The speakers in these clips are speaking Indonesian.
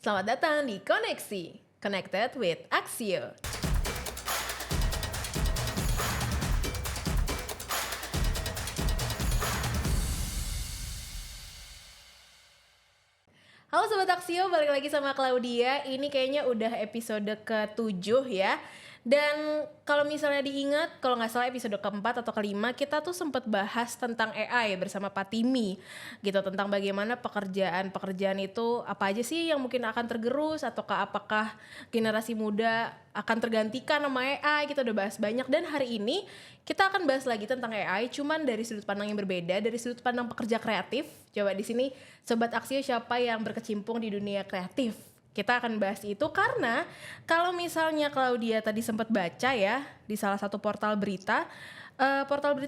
Selamat datang di Koneksi, Connected with Axio. Halo Sobat Axio, balik lagi sama Claudia. Ini kayaknya udah episode ke-7 ya. Dan kalau misalnya diingat, kalau nggak salah episode ke-4 atau ke-5 kita tuh sempat bahas tentang AI bersama Patimi gitu, tentang bagaimana pekerjaan itu apa aja sih yang mungkin akan tergerus, ataukah apakah generasi muda akan tergantikan sama AI. Kita udah bahas banyak, dan hari ini kita akan bahas lagi tentang AI, cuman dari sudut pandang yang berbeda, dari sudut pandang pekerja kreatif. Coba di sini Sobat Axio, siapa yang berkecimpung di dunia kreatif? Kita akan bahas itu karena kalau misalnya Claudia tadi sempat baca ya di salah satu portal berita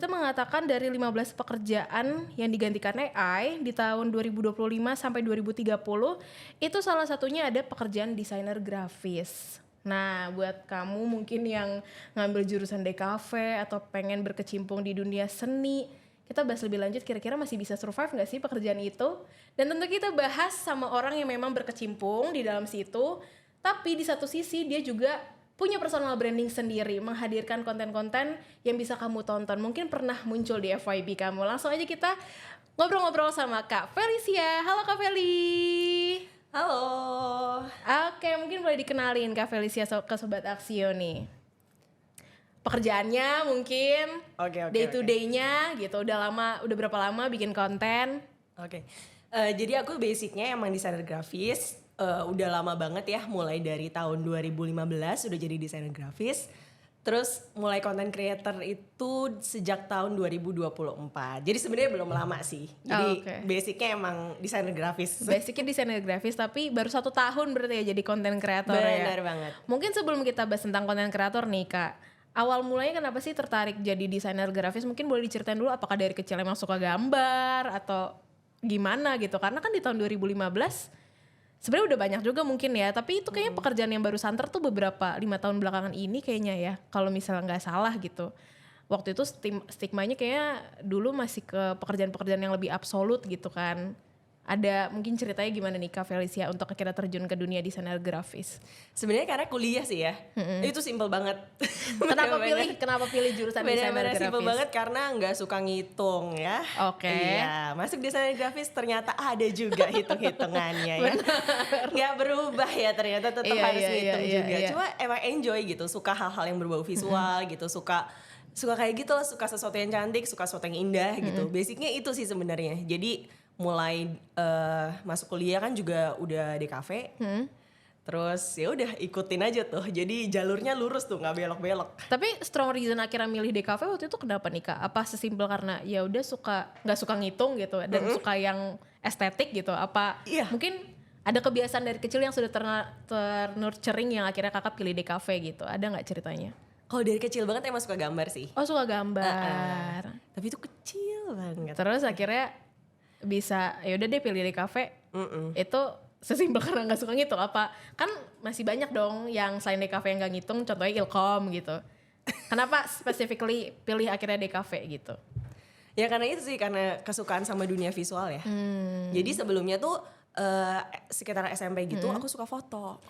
mengatakan dari 15 pekerjaan yang digantikan AI di tahun 2025 sampai 2030, itu salah satunya ada pekerjaan desainer grafis. Nah, buat kamu mungkin yang ngambil jurusan DKV atau pengen berkecimpung di dunia seni, kita bahas lebih lanjut kira-kira masih bisa survive gak sih pekerjaan itu. Dan tentu kita bahas sama orang yang memang berkecimpung di dalam situ, tapi di satu sisi dia juga punya personal branding sendiri, menghadirkan konten-konten yang bisa kamu tonton. Mungkin pernah muncul di FYP kamu. Langsung aja kita ngobrol-ngobrol sama Kak Felicia. Halo Kak Feli. Halo. Oke, mungkin boleh dikenalin Kak Felicia ke Sobat Axio nih. Pekerjaannya mungkin, day to day-nya gitu, udah berapa lama bikin konten? Jadi aku basicnya emang desainer grafis, udah lama banget ya, mulai dari tahun 2015 udah jadi desainer grafis. Terus mulai content creator itu sejak tahun 2024. Jadi sebenarnya belum lama sih. Jadi basicnya emang desainer grafis. Basicnya desainer grafis, tapi baru 1 tahun berarti ya jadi content creator. Benar banget. Mungkin sebelum kita bahas tentang content creator nih Kak, awal mulanya kenapa sih tertarik jadi desainer grafis? Mungkin boleh diceritain dulu, apakah dari kecil emang suka gambar atau gimana gitu? Karena kan di tahun 2015 sebenarnya udah banyak juga mungkin ya, tapi itu kayaknya pekerjaan yang baru santer tuh beberapa 5 tahun belakangan ini kayaknya ya, kalau misalnya nggak salah gitu. Waktu itu stigmanya kayaknya dulu masih ke pekerjaan-pekerjaan yang lebih absolut gitu kan. Ada mungkin ceritanya gimana nih Kak Felicia untuk akhirnya terjun ke dunia desainer grafis? Sebenarnya karena kuliah sih ya, itu simple banget. Kenapa pilih jurusan desainer grafis? Simple banget karena nggak suka ngitung ya. Iya, masuk desainer grafis ternyata ada juga hitung-hitungannya ya. Nggak berubah ya, ternyata tetap harus ngitung juga. Cuma emang enjoy gitu, suka hal-hal yang berbau visual gitu, suka kayak gitu loh, suka sesuatu yang cantik, suka sesuatu yang indah gitu. Basicnya itu sih sebenarnya. Jadi mulai masuk kuliah kan juga udah DKV. Terus ya udah ikutin aja tuh. Jadi jalurnya lurus tuh, nggak belok-belok. Tapi strong reason akhirnya milih DKV waktu itu kenapa nih Kak? Apa sesimpel karena ya udah nggak suka ngitung gitu dan suka yang estetik gitu? Apa mungkin ada kebiasaan dari kecil yang sudah ternurturing yang akhirnya Kakak pilih DKV gitu? Ada nggak ceritanya? Kalau dari kecil banget emang suka gambar sih. Oh, suka gambar. Tapi itu kecil banget. Terus akhirnya bisa ya udah deh pilih DKV. Itu sesimpel karena nggak suka ngitung apa? Kan masih banyak dong yang selain DKV yang nggak ngitung, contohnya Ilkom gitu. Kenapa specifically pilih akhirnya DKV gitu? Ya karena itu sih, karena kesukaan sama dunia visual ya. Jadi sebelumnya tuh sekitar SMP gitu aku suka foto.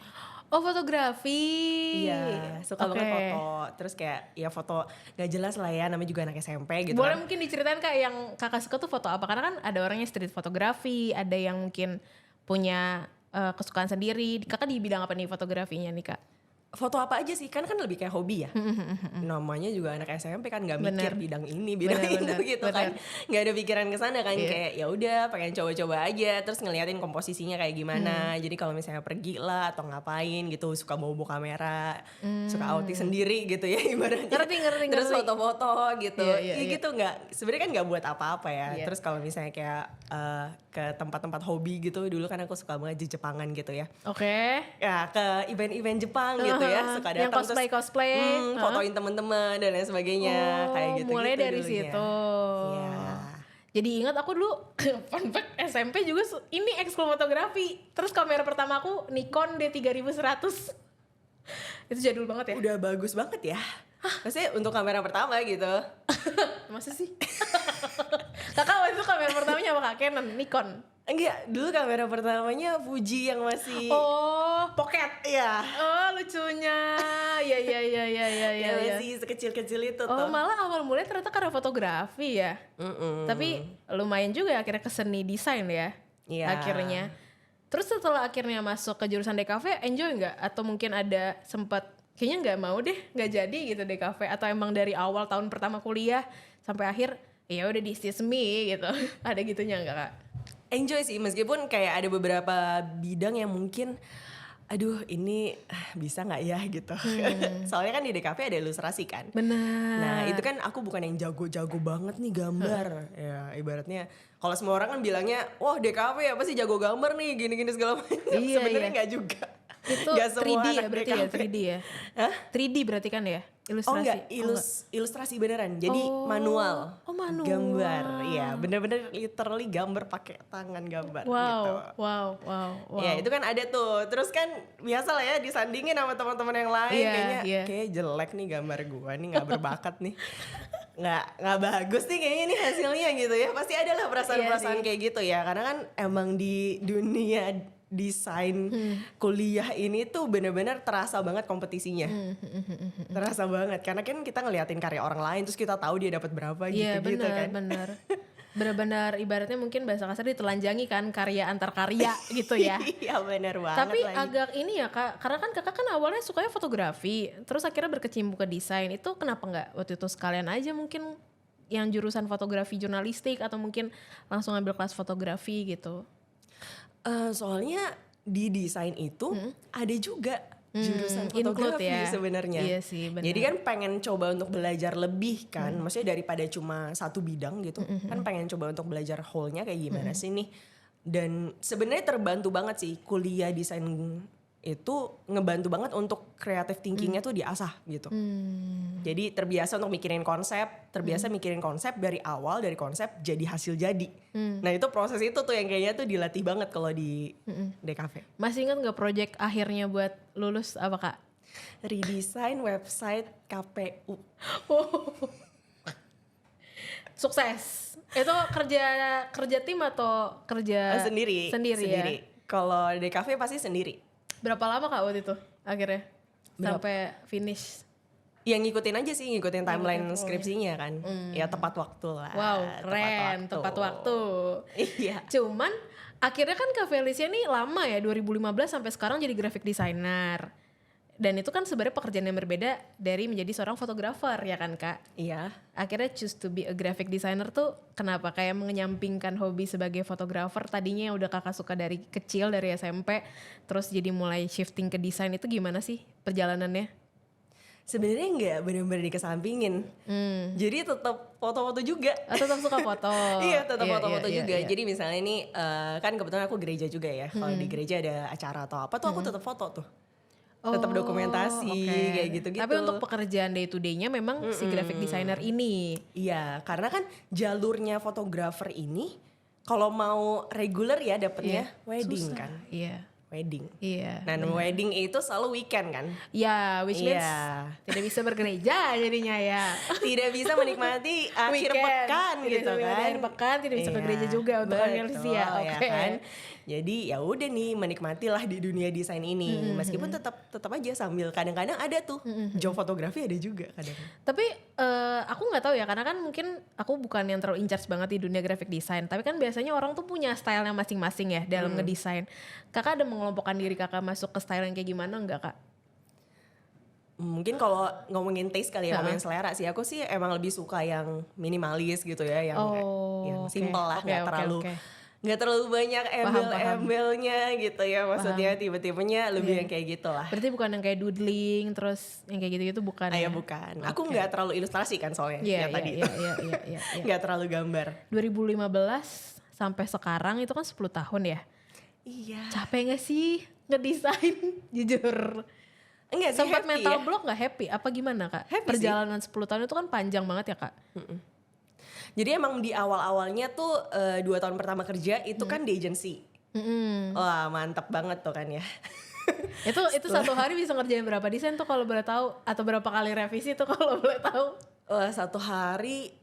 Oh, fotografi. Iya, suka banget foto. Terus kayak ya foto gak jelas lah ya, namanya juga anak SMP gitu. Boleh mungkin diceritain Kak yang Kakak suka tuh foto apa? Karena kan ada orangnya street fotografi, ada yang mungkin punya kesukaan sendiri. Kakak di bidang apa nih fotografinya nih Kak? Foto apa aja sih, kan lebih kayak hobi ya. Namanya juga anak SMP kan nggak mikir bidang ini, bidang itu gitu kan. Nggak ada pikiran ke sana kan, kayak ya udah pengen coba-coba aja, terus ngeliatin komposisinya kayak gimana. Jadi kalau misalnya pergi lah atau ngapain gitu, suka bawa kamera, suka outing sendiri gitu ya ibaratnya. Ngerti. Terus foto-foto gitu. Gitu nggak, sebenarnya kan nggak buat apa-apa ya. Terus kalau misalnya kayak ke tempat-tempat hobi gitu, dulu kan aku suka banget di Jepangan gitu ya. Ya ke event-event Jepang gitu ya, suka datang yang cosplay, fotoin temen-temen dan lain sebagainya, kayak gitu. Mulai dari situ. Iya. Jadi ingat aku dulu fun fact SMP juga ini ekskul fotografi. Terus kamera pertama aku Nikon D3100. Itu jadul banget ya. Udah bagus banget ya. Maksudnya untuk kamera pertama gitu. Masa sih? Kakak waktu itu kamera pertamanya apa Kak? Canon, Nikon? Enggak, dulu kamera pertamanya Fuji yang masih pocket. Iya. Lucunya. Ya. Yang masih sekecil-kecil itu tuh. Malah awal mulanya ternyata karena fotografi ya. Tapi lumayan juga akhirnya ke seni desain ya. Iya. Akhirnya. Terus setelah akhirnya masuk ke jurusan DKV, enjoy nggak? Atau mungkin ada sempat kayaknya nggak mau deh, nggak jadi gitu DKV? Atau emang dari awal tahun pertama kuliah sampai akhir, ya udah this is me gitu. Ada gitunya nggak, Kak? Enjoy sih, meskipun kayak ada beberapa bidang yang mungkin aduh ini bisa nggak ya gitu. Soalnya kan di DKV ada ilustrasi kan. Benar. Nah itu kan aku bukan yang jago-jago banget nih gambar. Ya ibaratnya kalau semua orang kan bilangnya wah DKV apa sih jago gambar nih gini-gini segala macam. Iya, Sebenarnya nggak juga. Itu Gak 3D ya berarti DKV. ya 3D ya? Hah? 3D berarti kan ya? Ilustrasi? Oh enggak, ilustrasi beneran. Jadi manual. Manual. Gambar. Iya, bener-bener literally gambar pakai tangan gambar gitu. Wow. Ya itu kan ada tuh. Terus kan biasa lah ya disandingin sama teman-teman yang lain kayak jelek nih gambar gua nih nggak berbakat nih. nggak bagus nih kayaknya nih hasilnya gitu ya. Pasti ada lah perasaan-perasaan kayak gitu ya. Karena kan emang di dunia desain kuliah ini tuh bener-bener terasa banget kompetisinya. Terasa banget karena kan kita ngeliatin karya orang lain terus kita tahu dia dapat berapa gitu-gitu kan. Bener. Benar-benar ibaratnya mungkin bahasa kasar ditelanjangi kan karya antar karya gitu ya. Iya benar banget. Tapi agak ini ya Kak, karena kan Kakak kan awalnya sukanya fotografi, terus akhirnya berkecimpung ke desain. Itu kenapa nggak waktu itu sekalian aja mungkin yang jurusan fotografi jurnalistik atau mungkin langsung ambil kelas fotografi gitu? Soalnya di desain itu ada juga jurusan fotografi sebenarnya. Iya sih, benar. Jadi kan pengen coba untuk belajar lebih kan, maksudnya daripada cuma satu bidang gitu, kan pengen coba untuk belajar whole-nya kayak gimana sih nih. Dan sebenarnya terbantu banget sih kuliah desain itu ngebantu banget untuk creative thinkingnya tuh diasah gitu. Jadi terbiasa untuk mikirin konsep, terbiasa mikirin konsep dari awal, dari konsep jadi hasil jadi. Nah itu proses itu tuh yang kayaknya tuh dilatih banget kalau di DKV. Masih ingat gak project akhirnya buat lulus apa Kak? Redesign website KPU. Sukses. Itu kerja tim atau kerja sendiri ya? Kalau DKV pasti sendiri. Berapa lama Kak waktu itu akhirnya sampai finish? Yang ngikutin aja sih, ngikutin timeline skripsinya kan. Ya tepat waktu lah. Wow, keren, tepat waktu. Iya. Cuman akhirnya kan Kak Felicia nih lama ya, 2015 sampai sekarang jadi graphic designer. Dan itu kan sebenarnya pekerjaan yang berbeda dari menjadi seorang fotografer ya kan Kak? Iya. Akhirnya choose to be a graphic designer tuh kenapa? Kayak menyampingkan hobi sebagai fotografer tadinya yang udah Kakak suka dari kecil, dari SMP, terus jadi mulai shifting ke desain itu gimana sih perjalanannya? Sebenarnya nggak benar-benar dikesampingin. Jadi tetap foto-foto juga. Tetap suka foto. Iya tetap foto-foto juga. Iya. Jadi misalnya ini kan kebetulan aku gereja juga ya. Kalau di gereja ada acara atau apa tuh aku tetap foto tuh. Tetap dokumentasi kayak gitu-gitu. Tapi untuk pekerjaan day to day-nya memang si graphic designer ini. Iya, karena kan jalurnya fotografer ini kalau mau reguler ya dapetnya wedding susah. kan. Iya. Wedding. Iya. Nah, wedding itu selalu weekend kan. Ya, which means tidak bisa bergereja jadinya ya. Tidak bisa menikmati akhir pekan gitu kan. Akhir pekan tidak bisa ke gereja juga untuk Amelia. Ya kan. Jadi ya udah nih menikmatilah di dunia desain ini. Meskipun tetap aja sambil kadang-kadang ada tuh job fotografi ada juga kadang. Tapi aku nggak tahu ya karena kan mungkin aku bukan yang terlalu in charge banget di dunia graphic design. Tapi kan biasanya orang tuh punya style yang masing-masing ya dalam ngedesain. Kakak ada mengelompokkan diri kakak masuk ke style yang kayak gimana enggak Kak? Mungkin kalau ngomongin taste kali ya, ngomongin selera sih, aku sih emang lebih suka yang minimalis gitu ya, yang simple lah, nggak terlalu banyak embel-embelnya gitu ya, maksudnya tipe-tipenya lebih yang kayak gitu lah. Berarti bukan yang kayak doodling terus yang kayak gitu-gitu bukan ya? Bukan. Aku nggak terlalu ilustrasi kan soalnya tadi. Iya. Nggak terlalu gambar. 2015 sampai sekarang itu kan 10 tahun ya? Iya. Capek gak sih ngedesain? Jujur. Enggak sih, sempat mental ya. block gak happy? Apa gimana Kak? Happy perjalanan sih. 10 tahun itu kan panjang banget ya Kak? Jadi emang di awal-awalnya tuh 2 tahun pertama kerja itu kan di agency. Wah mantap banget tuh kan ya. itu satu hari bisa ngerjain berapa desain tuh kalau boleh tahu? Atau berapa kali revisi tuh kalau boleh tahu? Satu hari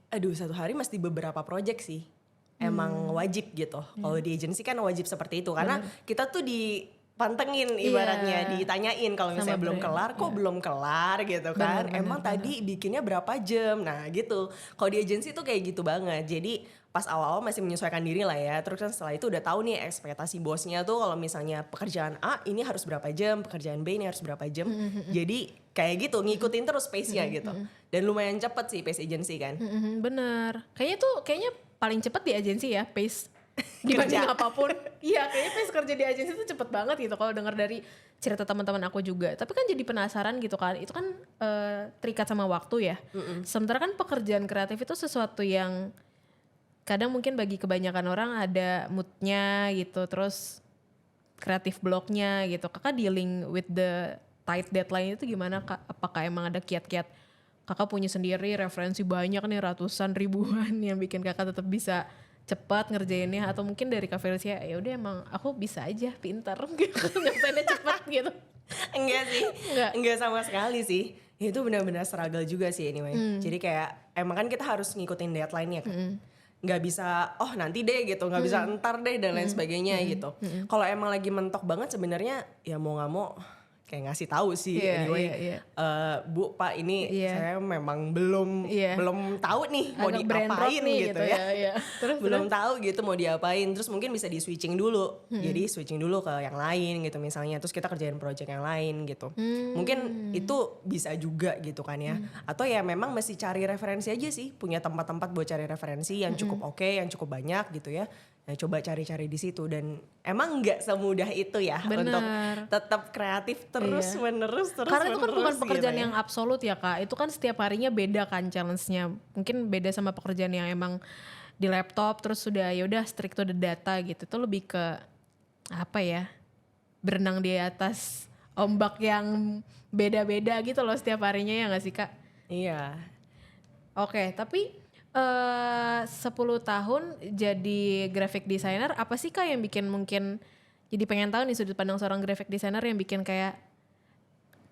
mesti beberapa project sih. emang wajib gitu. Kalau di agency kan wajib seperti itu karena kita tuh dipantengin ibaratnya, ditanyain kalau misalnya belum kelar, kok belum kelar gitu kan. Emang tadi bikinnya berapa jam? Nah gitu. Kalau di agency tuh kayak gitu banget. Jadi pas awal-awal masih menyesuaikan diri lah ya. Terus kan setelah itu udah tahu nih ekspektasi bosnya tuh kalau misalnya pekerjaan A ini harus berapa jam, pekerjaan B ini harus berapa jam. Jadi kayak gitu ngikutin terus pace-nya gitu. Dan lumayan cepet sih pace agency kan. Bener. Kayaknya paling cepet di agensi ya pace dibanding apapun. Iya, kayaknya pace kerja di agensi tuh cepet banget gitu kalau dengar dari cerita teman-teman aku juga. Tapi kan jadi penasaran gitu kan. Itu kan terikat sama waktu ya. Sementara kan pekerjaan kreatif itu sesuatu yang kadang mungkin bagi kebanyakan orang ada moodnya gitu, terus kreatif blocknya gitu. Kakak dealing with the tight deadline itu gimana Kak? Apakah emang ada kiat-kiat kakak punya sendiri referensi banyak nih ratusan ribuan yang bikin kakak tetap bisa cepat ngerjainnya, atau mungkin dari Kak Felicia ya udah emang aku bisa aja pintar gitu nyelesainnya cepat gitu? Enggak sih, enggak sama sekali sih. Itu benar-benar struggle juga sih anyway. Jadi kayak emang kan kita harus ngikutin deadline-nya kan. Nggak bisa nanti deh gitu, nggak bisa entar deh dan lain sebagainya gitu. Kalau emang lagi mentok banget sebenarnya ya mau nggak mau kayak ngasih tahu sih anyway. Bu Pak ini saya memang belum tahu nih mau diapain gitu ya. Terus belum tahu gitu mau diapain, terus mungkin bisa di switching dulu. Jadi switching dulu ke yang lain gitu misalnya, terus kita kerjain project yang lain gitu. Mungkin itu bisa juga gitu kan ya. Atau ya memang mesti cari referensi aja sih, punya tempat-tempat buat cari referensi yang cukup oke, yang cukup banyak gitu ya. Nah, coba cari-cari di situ, dan emang nggak semudah itu ya untuk tetap kreatif terus menerus. Karena itu kan bukan pekerjaan yang absolut ya Kak. Itu kan setiap harinya beda kan challenge-nya. Mungkin beda sama pekerjaan yang emang di laptop terus sudah ya udah strict to the data gitu. Itu lebih ke apa ya? Berenang di atas ombak yang beda-beda gitu loh setiap harinya, ya nggak sih Kak? Iya. Oke, tapi 10 tahun jadi graphic designer, apa sih Kak yang bikin mungkin jadi pengen tahu nih sudut pandang seorang graphic designer yang bikin kayak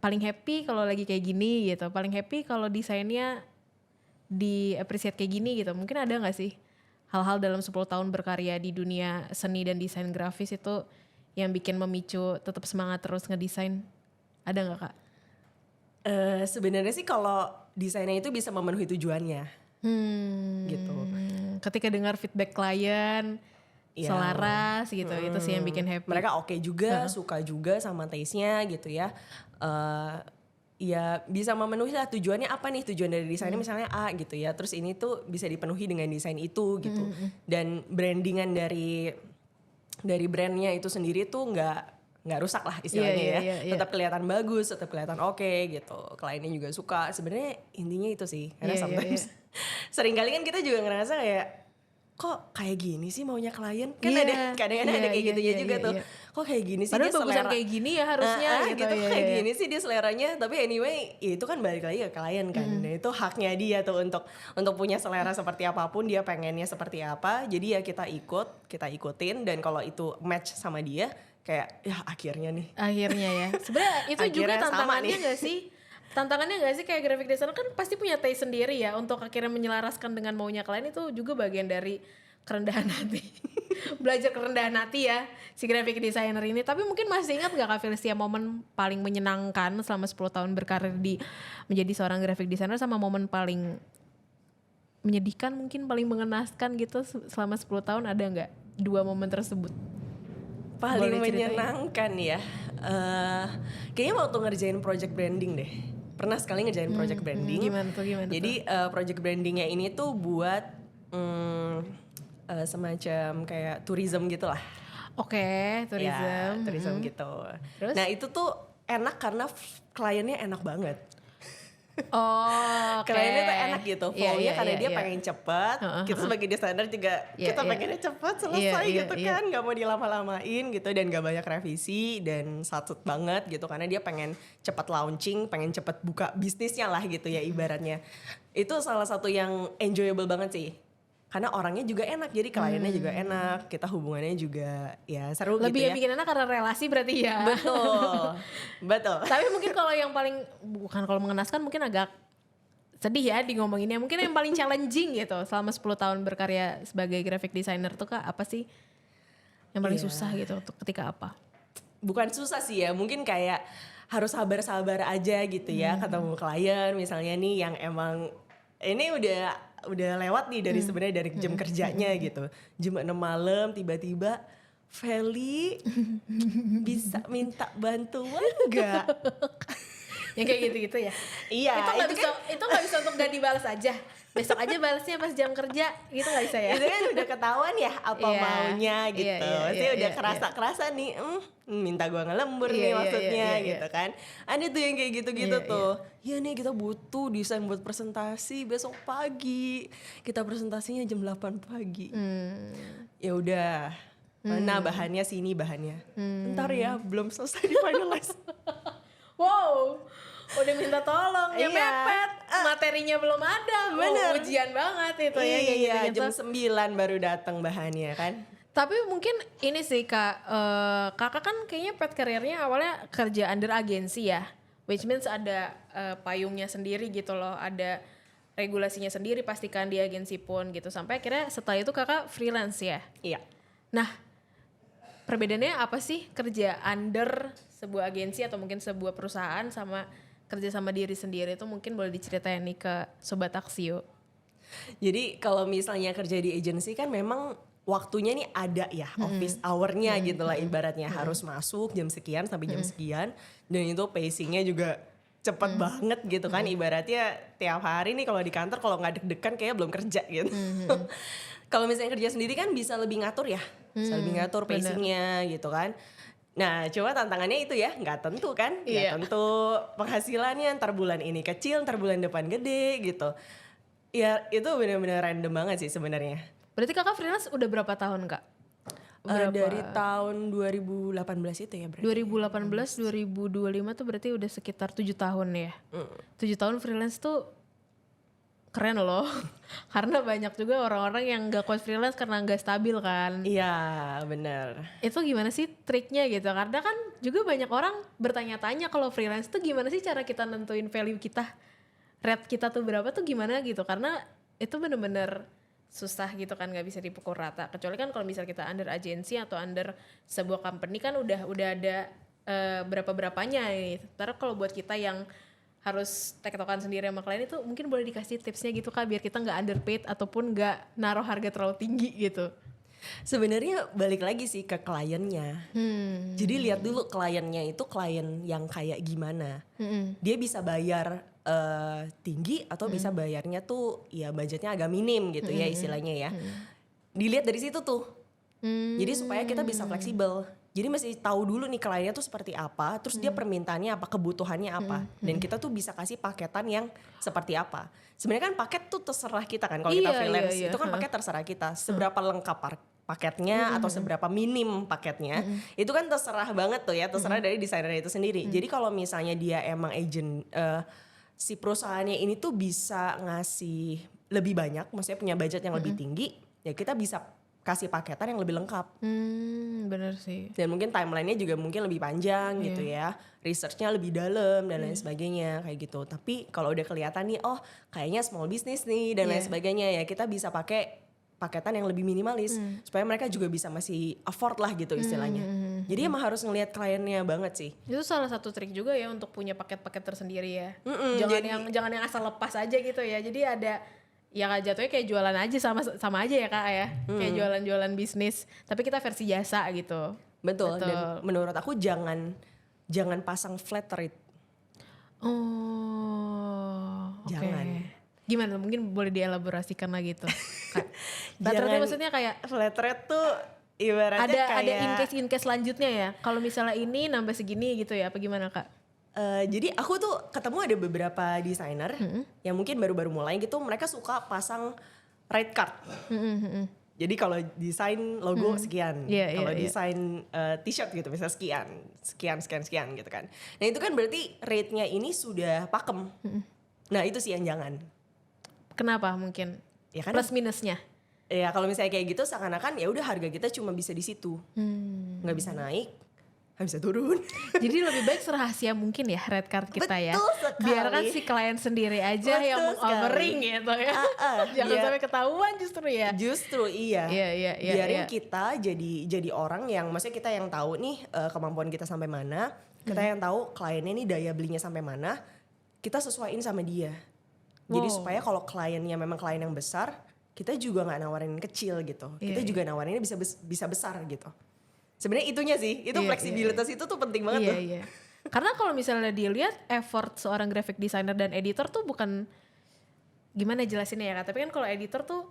paling happy kalau lagi kayak gini gitu, paling happy kalau desainnya di appreciate kayak gini gitu. Mungkin ada gak sih hal-hal dalam 10 tahun berkarya di dunia seni dan desain grafis itu yang bikin memicu tetap semangat terus ngedesain? Ada gak Kak? Sebenarnya sih kalau desainnya itu bisa memenuhi tujuannya. Gitu. Ketika dengar feedback klien selaras gitu, itu sih yang bikin happy. Mereka oke juga, suka juga sama taste-nya gitu ya. Ya bisa memenuhi lah tujuannya apa nih, tujuan dari desainnya misalnya A gitu ya. Terus ini tuh bisa dipenuhi dengan desain itu gitu. Dan brandingan dari brandnya itu sendiri tuh nggak rusak lah istilahnya tetap kelihatan bagus, tetap kelihatan oke gitu, kliennya juga suka. Sebenarnya intinya itu sih, karena sometimes sering kali kan kita juga ngerasa kayak kok kayak gini sih maunya klien kan, ada kadang-kadang ada kayak gitunya juga tuh. Kok kayak gini sih, padahal dia selera kayak gini ya harusnya gitu kayak gini sih dia seleranya, tapi anyway itu kan balik lagi ke klien kan. Nah, itu haknya dia tuh untuk punya selera seperti apapun, dia pengennya seperti apa, jadi ya kita ikutin, dan kalau itu match sama dia kayak ya akhirnya ya sebenarnya itu juga tantangannya gak sih? Tantangannya gak sih kayak graphic designer kan pasti punya taste sendiri ya, untuk akhirnya menyelaraskan dengan maunya klien, itu juga bagian dari kerendahan hati. Belajar kerendahan hati ya si graphic designer ini. Tapi mungkin masih ingat gak Kak Felicia momen paling menyenangkan selama 10 tahun berkarir menjadi seorang graphic designer, sama momen paling menyedihkan mungkin, paling mengenaskan gitu selama 10 tahun, ada gak 2 momen tersebut? Paling menyenangkan ya, kayaknya waktu ngerjain project branding deh. Pernah sekali ngerjain project branding. Gimana tuh? Jadi project brandingnya ini tuh buat semacam kayak tourism gitu lah. Oke, tourism. Ya, tourism gitu. Terus? Nah itu tuh enak karena kliennya enak banget. Oh, kliennya tuh enak gitu, flow-nya karena dia pengen cepet. Kita sebagai desainer juga kita pengennya cepet selesai gitu kan, nggak mau dilama-lamain gitu, dan nggak banyak revisi, dan satut banget gitu karena dia pengen cepet launching, pengen cepet buka bisnisnya lah gitu ya ibaratnya. Itu salah satu yang enjoyable banget sih. Karena orangnya juga enak, jadi kliennya juga enak, kita hubungannya juga ya seru lebih gitu ya. Lebih bikin enak karena relasi berarti ya. Betul. Tapi mungkin kalau yang paling, bukan kalau mengenaskan, mungkin agak sedih ya di ngomonginnya. Mungkin yang paling challenging gitu selama 10 tahun berkarya sebagai graphic designer tuh Kak, apa sih yang paling susah gitu untuk ketika apa? Bukan susah sih ya, mungkin kayak harus sabar-sabar aja gitu ya ketemu klien misalnya nih yang emang ini udah lewat nih dari sebenarnya dari jam kerjanya gitu. Jam 6 malam tiba-tiba Feli bisa minta bantuan enggak? Yang kayak gitu-gitu ya. Iya, itu nggak bisa untuk gak dibalas aja. Besok aja balasnya pas jam kerja gitu nggak bisa ya. Itu kan udah ketahuan ya apa maunya gitu. Saya udah kerasa nih, minta gua ngelembur nih maksudnya gitu kan. Ada tuh yang kayak gitu-gitu tuh. Ya nih kita butuh desain buat presentasi besok pagi. Kita presentasinya jam 8 pagi. Ya udah. Mana bahannya, sini bahannya. Ntar ya, belum selesai di finalize. Wow, udah minta tolong ya mepet, materinya belum ada. Bener. Ujian banget itu ya kayak Iya, gitu. jam 9 baru datang bahannya kan. Tapi mungkin ini sih Kak, Kakak kan kayaknya path career-nya awalnya kerja under agensi ya. Which means ada payungnya sendiri gitu loh, ada regulasinya sendiri pastikan di agensi pun gitu. Sampai akhirnya setelah itu Kakak freelance ya. Iya. Nah, perbedaannya apa sih kerja under sebuah agensi atau mungkin sebuah perusahaan sama kerja sama diri sendiri itu mungkin boleh diceritain nih ke Sobat Aksio. Jadi kalau misalnya kerja di agensi kan memang waktunya nih ada ya office hour-nya gitu lah ibaratnya harus masuk jam sekian sampai jam sekian dan itu pacing-nya juga cepet banget gitu kan ibaratnya tiap hari nih kalau di kantor kalau nggak deg-degan kayaknya belum kerja gitu. Kalau misalnya kerja sendiri kan bisa lebih ngatur ya, bisa lebih ngatur pacing-nya gitu kan. Nah cuma tantangannya itu ya nggak tentu kan, nggak tentu penghasilannya ntar bulan ini kecil ntar bulan depan gede gitu. Ya itu benar-benar random banget sih sebenarnya. Berarti Kakak freelance udah berapa tahun Kak? Dari tahun 2018 itu ya berarti. 2018, 2025 tuh berarti udah sekitar 7 tahun ya. 7 tahun freelance tuh keren loh. Karena banyak juga orang-orang yang gak kuat freelance karena gak stabil kan. Iya benar. Itu gimana sih triknya gitu? Karena kan juga banyak orang bertanya-tanya kalau freelance tuh gimana sih cara kita nentuin value kita. Rate kita tuh berapa tuh gimana gitu. Karena itu bener-bener susah gitu kan, gak bisa dipukul rata. Kecuali kan kalau misal kita under agency atau under sebuah company kan udah ada berapa-berapanya nih. Ntar kalau buat kita yang harus tektokan sendiri sama klien itu mungkin boleh dikasih tipsnya gitu Kak biar kita gak underpaid ataupun gak naruh harga terlalu tinggi gitu. Sebenarnya balik lagi sih ke kliennya. Jadi lihat dulu kliennya itu klien yang kayak gimana. Dia bisa bayar tinggi atau bisa bayarnya tuh ya budgetnya agak minim gitu ya istilahnya ya. Dilihat dari situ tuh. Jadi supaya kita bisa fleksibel. Jadi mesti tahu dulu nih kliennya tuh seperti apa, terus dia permintaannya apa, kebutuhannya apa. Dan kita tuh bisa kasih paketan yang seperti apa. Sebenarnya kan paket tuh terserah kita kan kalau kita freelance. Itu kan paket terserah kita. Seberapa lengkap paketnya atau seberapa minim paketnya. Itu kan terserah banget tuh ya, terserah dari desainer itu sendiri. Jadi kalau misalnya dia emang agent si perusahaannya ini tuh bisa ngasih lebih banyak, maksudnya punya budget yang lebih tinggi, ya kita bisa kasih paketan yang lebih lengkap. Bener sih. Dan mungkin timelinenya juga mungkin lebih panjang gitu ya, researchnya lebih dalam dan lain sebagainya kayak gitu. Tapi kalau udah kelihatan nih, oh kayaknya small business nih dan lain sebagainya ya kita bisa pakai paketan yang lebih minimalis supaya mereka juga bisa masih afford lah gitu istilahnya. Jadi emang harus ngelihat kliennya banget sih. Itu salah satu trik juga ya untuk punya paket-paket tersendiri ya. Jangan yang asal lepas aja gitu ya. Jadi ada ya jatuhnya kayak jualan aja sama aja ya Kak ya. Kayak jualan-jualan bisnis, tapi kita versi jasa gitu. Betul. Dan menurut aku jangan pasang flat rate. Oh, jangan. Gimana? Mungkin boleh dielaborasikan lagi tuh. Flat rate maksudnya kayak flat rate tuh ibaratnya ada in case selanjutnya ya. Kalau misalnya ini nambah segini gitu ya, apa gimana Kak? Jadi aku tuh ketemu ada beberapa desainer yang mungkin baru-baru mulai gitu, mereka suka pasang rate card. Jadi kalau desain logo sekian, kalau desain t-shirt gitu misalnya sekian gitu kan. Nah itu kan berarti rate-nya ini sudah pakem. Nah itu sih yang jangan. Kenapa mungkin? Ya kan? Plus minusnya? Ya kalau misalnya kayak gitu seakan-akan ya udah harga kita cuma bisa di situ, nggak bisa naik. bisa turun. Jadi lebih baik serahasia mungkin ya red card kita ya. Betul sekali. Biarkan si klien sendiri aja Betul yang meng-offering gitu ya. Jangan sampai ketahuan justru ya. Justru iya. Iya. Biarin kita jadi orang yang, maksudnya kita yang tahu nih kemampuan kita sampai mana, kita yang tahu kliennya nih daya belinya sampai mana, kita sesuaiin sama dia. Jadi supaya kalau kliennya memang klien yang besar, kita juga nggak nawarin kecil gitu. Kita juga nawarinnya bisa besar gitu. Sebenarnya itunya sih, itu fleksibilitas itu tuh penting banget tuh. Iya. Karena kalau misalnya dilihat effort seorang graphic designer dan editor tuh bukan, gimana jelasinnya ya Kak, tapi kan kalau editor tuh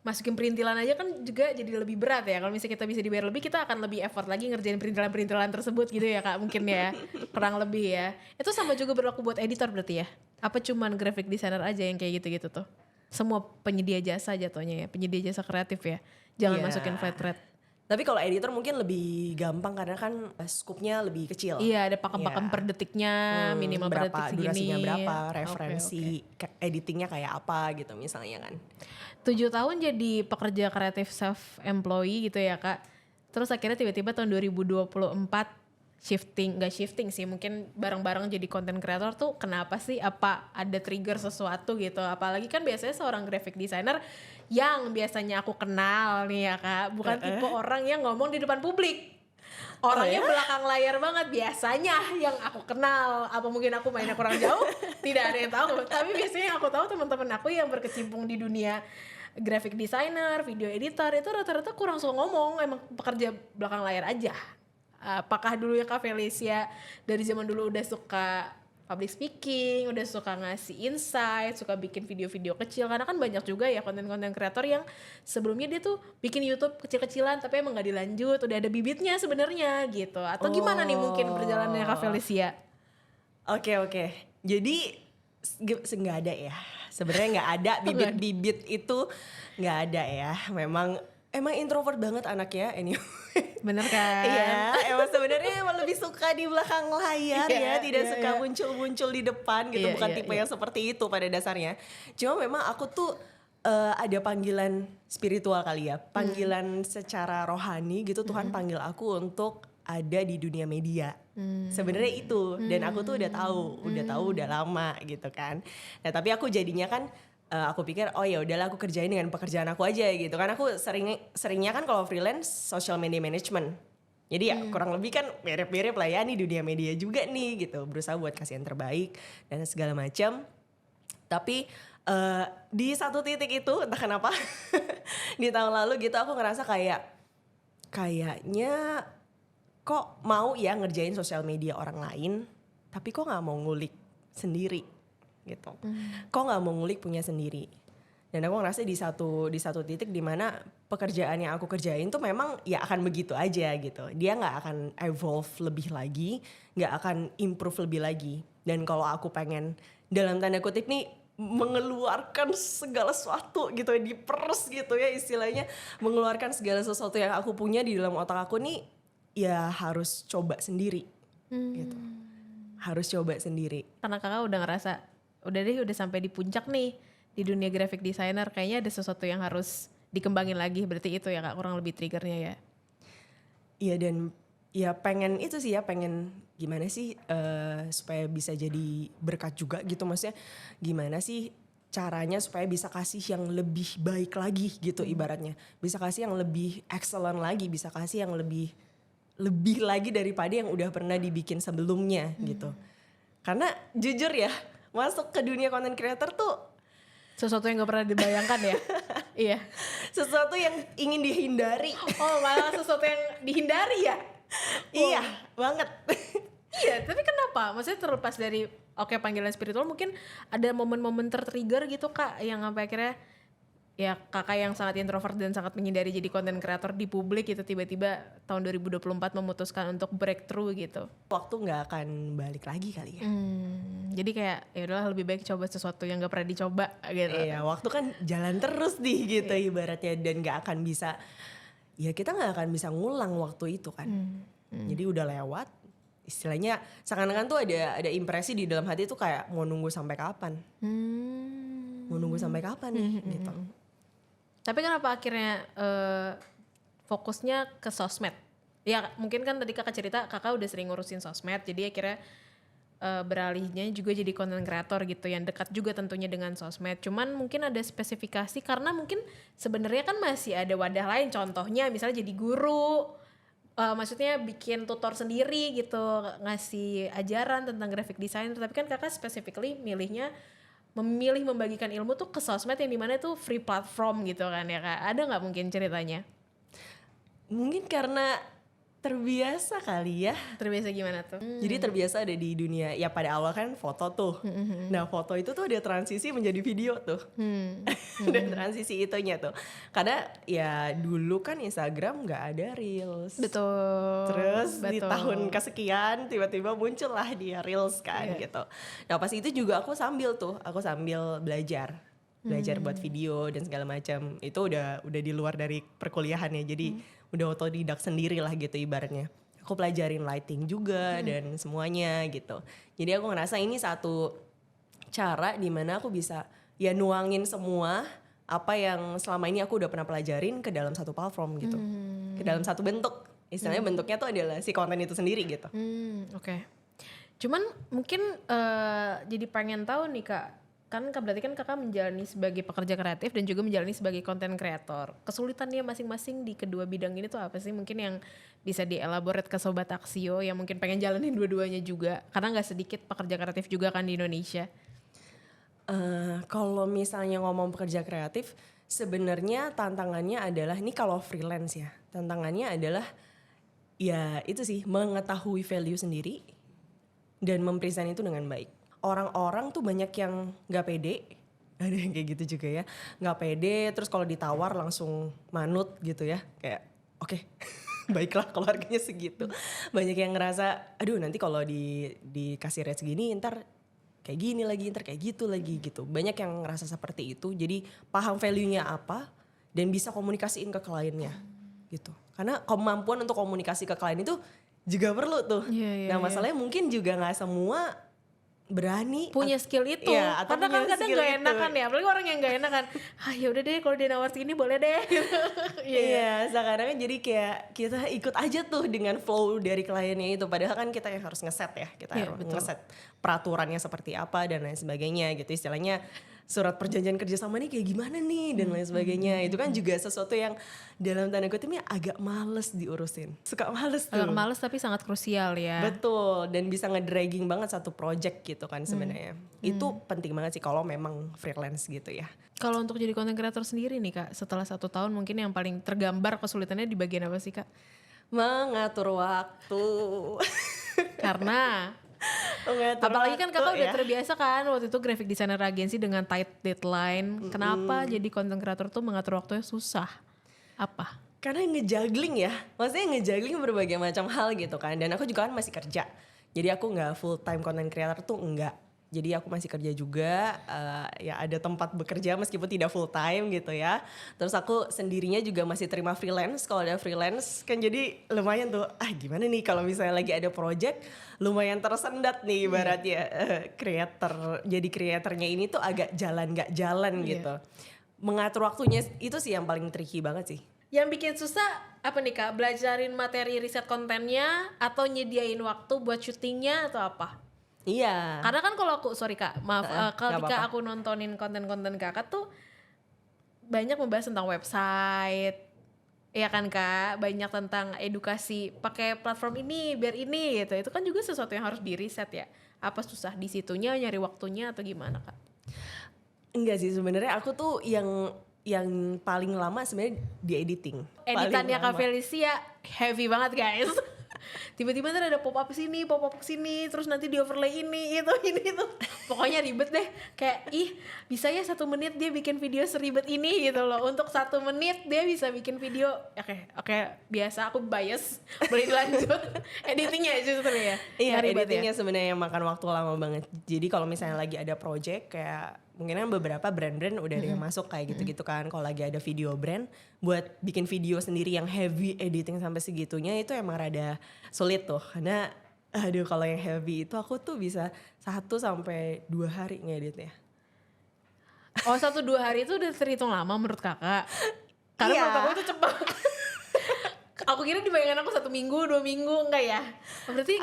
masukin perintilan aja kan juga jadi lebih berat ya. Kalau misalnya kita bisa dibayar lebih, kita akan lebih effort lagi ngerjain perintilan-perintilan tersebut gitu ya Kak, mungkin ya. Kurang lebih ya. Itu sama juga berlaku buat editor berarti ya? Apa cuman graphic designer aja yang kayak gitu-gitu tuh? Semua penyedia jasa jatuhnya ya, penyedia jasa kreatif ya. Jangan masukin flat rate. Tapi kalau editor mungkin lebih gampang karena kan scope-nya lebih kecil. Iya, ada pakem-pakem per detiknya, minimal per detik segini. Durasinya berapa, referensi editingnya kayak apa gitu misalnya kan. 7 tahun jadi pekerja kreatif self-employee gitu ya Kak. Terus akhirnya tiba-tiba tahun 2024 gak shifting sih, mungkin bareng-bareng jadi content creator tuh kenapa sih? Apa ada trigger sesuatu gitu? Apalagi kan biasanya seorang graphic designer yang biasanya aku kenal nih ya Kak, bukan tipe orang yang ngomong di depan publik. Orangnya belakang layar banget biasanya yang aku kenal. Apa mungkin aku mainnya kurang jauh? Tidak ada yang tahu. Tapi biasanya yang aku tahu teman-teman aku yang berkecimpung di dunia graphic designer, video editor itu rata-rata kurang suka ngomong, emang pekerja belakang layar aja. Apakah dulu ya Kak Felicia dari zaman dulu udah suka public speaking, udah suka ngasih insight, suka bikin video-video kecil, karena kan banyak juga ya konten-konten kreator yang sebelumnya dia tuh bikin YouTube kecil-kecilan tapi emang gak dilanjut, udah ada bibitnya sebenarnya gitu. Atau gimana nih mungkin perjalanannya Kak Felicia? Oke. Jadi nggak ada ya. Sebenarnya nggak ada bibit-bibit itu, nggak ada ya. Emang introvert banget anaknya anyway. Bener kan? Iya, emang sebenarnya emang lebih suka di belakang layar tidak suka muncul-muncul di depan gitu, bukan tipe yang seperti itu pada dasarnya. Cuma memang aku tuh ada panggilan spiritual kali ya, panggilan secara rohani gitu, Tuhan panggil aku untuk ada di dunia media. Sebenarnya itu, dan aku tuh udah tahu udah lama gitu kan. Nah, tapi aku jadinya kan aku pikir ya udahlah aku kerjain dengan pekerjaan aku aja gitu kan. Aku seringnya kan kalau freelance social media management. Jadi ya kurang lebih kan mirip-mirip lah ya, nih dunia media juga nih gitu. Berusaha buat kasih yang terbaik dan segala macam. Tapi di satu titik itu entah kenapa di tahun lalu gitu aku ngerasa kayaknya kok mau ya ngerjain sosial media orang lain, tapi kok nggak mau ngulik sendiri gitu. Kok nggak mau ngulik punya sendiri. Dan aku ngerasa di satu titik dimana pekerjaan yang aku kerjain tuh memang ya akan begitu aja gitu. Dia nggak akan evolve lebih lagi, nggak akan improve lebih lagi. Dan kalau aku pengen dalam tanda kutip nih mengeluarkan segala sesuatu gitu, diperes gitu ya istilahnya, mengeluarkan segala sesuatu yang aku punya di dalam otak aku nih, ya harus coba sendiri gitu. Harus coba sendiri. Karena kakak udah ngerasa udah sampai di puncak nih di dunia graphic designer, kayaknya ada sesuatu yang harus dikembangin lagi, berarti itu ya Kak kurang lebih triggernya ya. Iya, dan ya pengen itu sih ya, pengen gimana sih supaya bisa jadi berkat juga gitu, maksudnya gimana sih caranya supaya bisa kasih yang lebih baik lagi gitu ibaratnya, bisa kasih yang lebih excellent lagi, bisa kasih yang lebih lagi daripada yang udah pernah dibikin sebelumnya gitu. Karena jujur ya, masuk ke dunia content creator tuh sesuatu yang gak pernah dibayangkan ya. Iya. Sesuatu yang ingin dihindari. Oh, malah sesuatu yang dihindari ya? Iya, banget. Iya, tapi kenapa? Maksudnya terlepas dari panggilan spiritual, mungkin ada momen-momen tertrigger gitu Kak, yang sampai akhirnya ya kakak yang sangat introvert dan sangat menghindari jadi content creator di publik gitu, tiba-tiba tahun 2024 memutuskan untuk breakthrough gitu. Waktu nggak akan balik lagi kali ya. Jadi kayak ya udahlah lebih baik coba sesuatu yang nggak pernah dicoba gitu. Iya, waktu kan jalan terus nih gitu ibaratnya, dan nggak akan bisa, ya kita nggak akan bisa ngulang waktu itu kan. Jadi udah lewat. Istilahnya seakan-akan tuh ada impresi di dalam hati tuh kayak mau nunggu sampai kapan. Mau nunggu sampai kapan nih gitu. Tapi kenapa akhirnya fokusnya ke sosmed? Ya mungkin kan tadi kakak cerita kakak udah sering ngurusin sosmed, jadi akhirnya beralihnya juga jadi content creator gitu yang dekat juga tentunya dengan sosmed. Cuman mungkin ada spesifikasi karena mungkin sebenarnya kan masih ada wadah lain, contohnya misalnya jadi guru, maksudnya bikin tutor sendiri gitu, ngasih ajaran tentang graphic design. Tapi kan kakak specifically memilih membagikan ilmu tuh ke sosmed yang dimana tuh free platform gitu kan ya kak. Ada nggak mungkin ceritanya? Mungkin karena terbiasa kali ya. Terbiasa gimana tuh? Jadi terbiasa ada di dunia, ya pada awal kan foto tuh. Nah foto itu tuh ada transisi menjadi video tuh. Ada transisi itunya tuh. Karena ya dulu kan Instagram gak ada Reels. Betul. Terus di tahun kesekian tiba-tiba muncul lah dia Reels kan gitu. Nah pas itu juga aku sambil belajar buat video dan segala macam. Itu udah di luar dari perkuliahan ya. Jadi udah otodidak sendiri lah gitu ibaratnya. Aku pelajarin lighting juga dan semuanya gitu. Jadi aku ngerasa ini satu cara dimana aku bisa ya nuangin semua apa yang selama ini aku udah pernah pelajarin ke dalam satu platform gitu. Ke dalam satu bentuk. Istilahnya bentuknya tuh adalah si konten itu sendiri gitu. Oke. Cuman mungkin jadi pengen tahu nih kak, kan berarti kan kakak menjalani sebagai pekerja kreatif dan juga menjalani sebagai content creator. Kesulitannya masing-masing di kedua bidang ini tuh apa sih? Mungkin yang bisa dielaborate ke Sobat Aksio yang mungkin pengen jalanin dua-duanya juga. Karena gak sedikit pekerja kreatif juga kan di Indonesia. Kalau misalnya ngomong pekerja kreatif, sebenarnya tantangannya adalah, ini kalau freelance ya, tantangannya adalah ya itu sih, mengetahui value sendiri dan mempresent itu dengan baik. Orang-orang tuh banyak yang gak pede, ada yang kayak gitu juga ya, gak pede, terus kalau ditawar langsung manut gitu ya, kayak oke, baiklah kalau harganya segitu. Banyak yang ngerasa, aduh nanti kalau dikasih rate segini ntar kayak gini lagi, ntar kayak gitu lagi gitu. Banyak yang ngerasa seperti itu, jadi paham value-nya apa dan bisa komunikasiin ke kliennya gitu. Karena kemampuan untuk komunikasi ke klien itu juga perlu tuh. Nah masalahnya mungkin juga gak semua berani punya skill itu ya, karena kan kadang gak enakan ya, apalagi orang yang gak enakan ya udah deh kalau dia nawar segini boleh deh. Iya sekarang kan jadi kayak kita ikut aja tuh dengan flow dari kliennya itu, padahal kan kita yang harus ngeset ya, kita harus ngeset peraturannya seperti apa dan lain sebagainya gitu. Istilahnya surat perjanjian kerjasama nih kayak gimana nih dan lain sebagainya. Itu kan juga sesuatu yang dalam tanda kutipnya agak males diurusin. Suka males tuh. Agak males tapi sangat krusial ya. Betul, dan bisa nge-dragging banget satu project gitu kan sebenarnya. Itu penting banget sih kalau memang freelance gitu ya. Kalau untuk jadi content creator sendiri nih kak, setelah 1 tahun mungkin yang paling tergambar kesulitannya di bagian apa sih kak? Mengatur waktu. Karena apalagi kan kakak udah terbiasa kan waktu itu graphic designer agensi dengan tight deadline. Kenapa jadi content creator tuh mengatur waktunya susah? Apa? Karena ngejuggling ya, maksudnya ngejuggling berbagai macam hal gitu kan. Dan aku juga kan masih kerja, jadi aku gak full time content creator tuh enggak. Jadi aku masih kerja juga, ya ada tempat bekerja meskipun tidak full time gitu ya. Terus aku sendirinya juga masih terima freelance, kalau ada freelance kan jadi lumayan tuh, gimana nih kalau misalnya lagi ada project lumayan tersendat nih ibaratnya. Jadi kreatornya ini tuh agak jalan gak jalan gitu. Mengatur waktunya itu sih yang paling tricky banget sih. Yang bikin susah apa nih kak? Belajarin materi riset kontennya atau nyediain waktu buat syutingnya atau apa? Iya. Karena kan kalau aku, sorry kak, maaf, ketika aku nontonin konten-konten kakak tuh banyak membahas tentang website, ya kan kak, banyak tentang edukasi, pakai platform ini biar ini gitu. Itu kan juga sesuatu yang harus di riset ya. Apa susah di situnya, nyari waktunya atau gimana kak? Enggak sih sebenarnya, aku tuh yang paling lama sebenarnya di editing. Editannya Kak Felicia heavy banget guys. Tiba-tiba ntar ada pop up sini, terus nanti di overlay ini itu. Pokoknya ribet deh. Kayak bisa ya 1 menit dia bikin video seribet ini gitu loh. Untuk 1 menit dia bisa bikin video. Oke, biasa aku bias. Boleh dilanjut. Editingnya justru ya. Iya, editingnya sebenarnya makan waktu lama banget. Jadi kalau misalnya lagi ada project kayak mungkin kan beberapa brand-brand udah ada yang masuk kayak gitu-gitu kan. Kalau lagi ada video brand buat bikin video sendiri yang heavy editing sampai segitunya itu emang rada sulit tuh. Karena kalau yang heavy itu aku tuh bisa 1 sampai 2 hari ngeditnya. Oh 1-2 hari itu udah terhitung lama menurut kakak? Karena menurut aku itu cepat. Aku kira di bayangan aku 1 minggu, 2 minggu, enggak ya? Berarti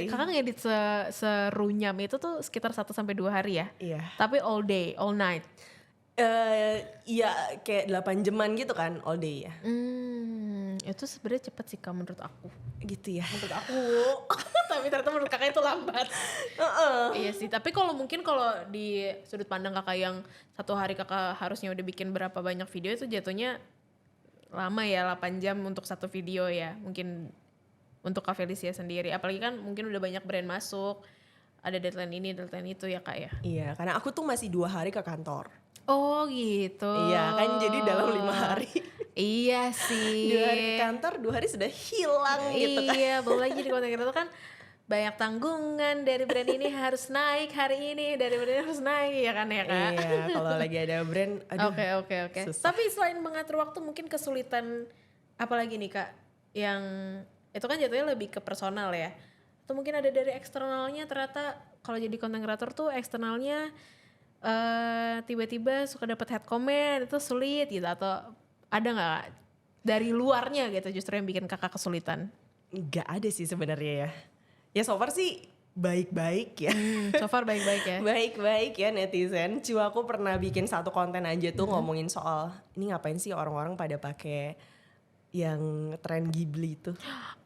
kakak ngedit serunyam itu tuh sekitar 1-2 hari ya? Iya. Tapi all day, all night? Iya kayak 8 jaman gitu kan, all day ya. Itu sebenarnya cepet sih Kak menurut aku. Gitu ya. Menurut aku. Tapi ternyata menurut kakak itu lambat. Iya sih, tapi kalau mungkin kalau di sudut pandang kakak yang 1 hari kakak harusnya udah bikin berapa banyak video, itu jatuhnya lama ya, 8 jam untuk 1 video ya. Mungkin untuk Kak Felicia sendiri, apalagi kan mungkin udah banyak brand masuk, ada deadline ini, deadline itu ya Kak ya. Iya, karena aku tuh masih 2 hari ke kantor. Oh gitu. Iya kan, jadi dalam 5 hari. Iya sih. 2 hari ke kantor, 2 hari sudah hilang gitu kan. Iya, belum lagi di konten itu kan banyak tanggungan, dari brand ini harus naik hari ini, dari brand ini harus naik ya kan ya Kak. Iya, kalau lagi ada brand, aduh. Oke. Tapi selain mengatur waktu, mungkin kesulitan apalagi nih Kak, yang itu kan jatuhnya lebih ke personal ya. Atau mungkin ada dari eksternalnya, ternyata kalau jadi content creator tuh eksternalnya tiba-tiba suka dapat hate comment, itu sulit gitu, atau ada nggak dari luarnya gitu justru yang bikin kakak kesulitan? Nggak ada sih sebenarnya ya. Ya so far sih baik-baik ya. So far baik-baik ya. Baik-baik ya netizen. Cuma aku pernah bikin satu konten aja tuh ngomongin soal ini ngapain sih orang-orang pada pakai yang tren Ghibli itu.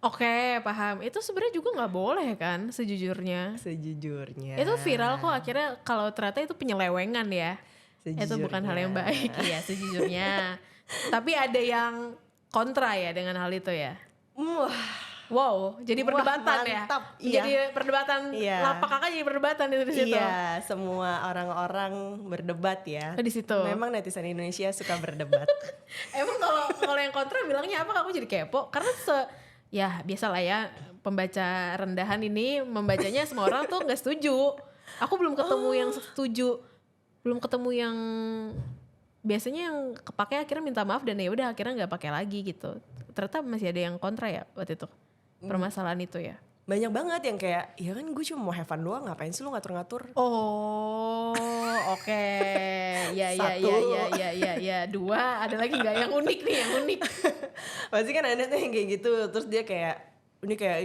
Oke, paham. Itu sebenarnya juga nggak boleh kan sejujurnya. Itu viral kok akhirnya, kalau ternyata itu penyelewengan ya. Itu bukan hal yang baik ya sejujurnya. Tapi ada yang kontra ya dengan hal itu ya. Wow, jadi perdebatan ya. Iya. Jadi perdebatan, lapak kakak jadi perdebatan itu di situ. Iya, semua orang-orang berdebat ya. Di situ. Memang netizen Indonesia suka berdebat. Emang kalau yang kontra bilangnya apa? Aku jadi kepo karena ya biasalah ya, pembaca rendahan ini membacanya semua orang tuh nggak setuju. Aku belum ketemu yang setuju. Belum ketemu yang biasanya yang kepake akhirnya minta maaf dan ya udah akhirnya nggak pakai lagi gitu. Ternyata masih ada yang kontra ya waktu itu. Permasalahan itu ya. Banyak banget yang kayak, ya kan gue cuma mau have fun doang, ngapain sih lu ngatur-ngatur. Oh, oke. Ya. 2, ada lagi nggak yang unik nih, yang unik? Pasti kan ada tuh yang kayak gitu, terus dia kayak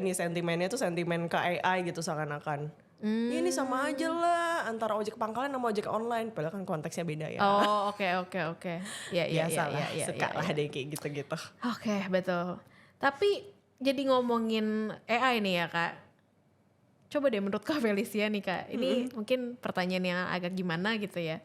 ini sentimennya tuh sentimen ke AI gitu seakan-akan. Ya ini sama aja lah antara ojek pangkalan sama ojek online, padahal kan konteksnya beda ya. Oh, oke. Ya, suka lah deh kayak gitu-gitu. Oke, betul. Tapi jadi ngomongin AI nih ya Kak. Coba deh menurut Kak Felicia nih Kak. Ini mungkin pertanyaan yang agak gimana gitu ya.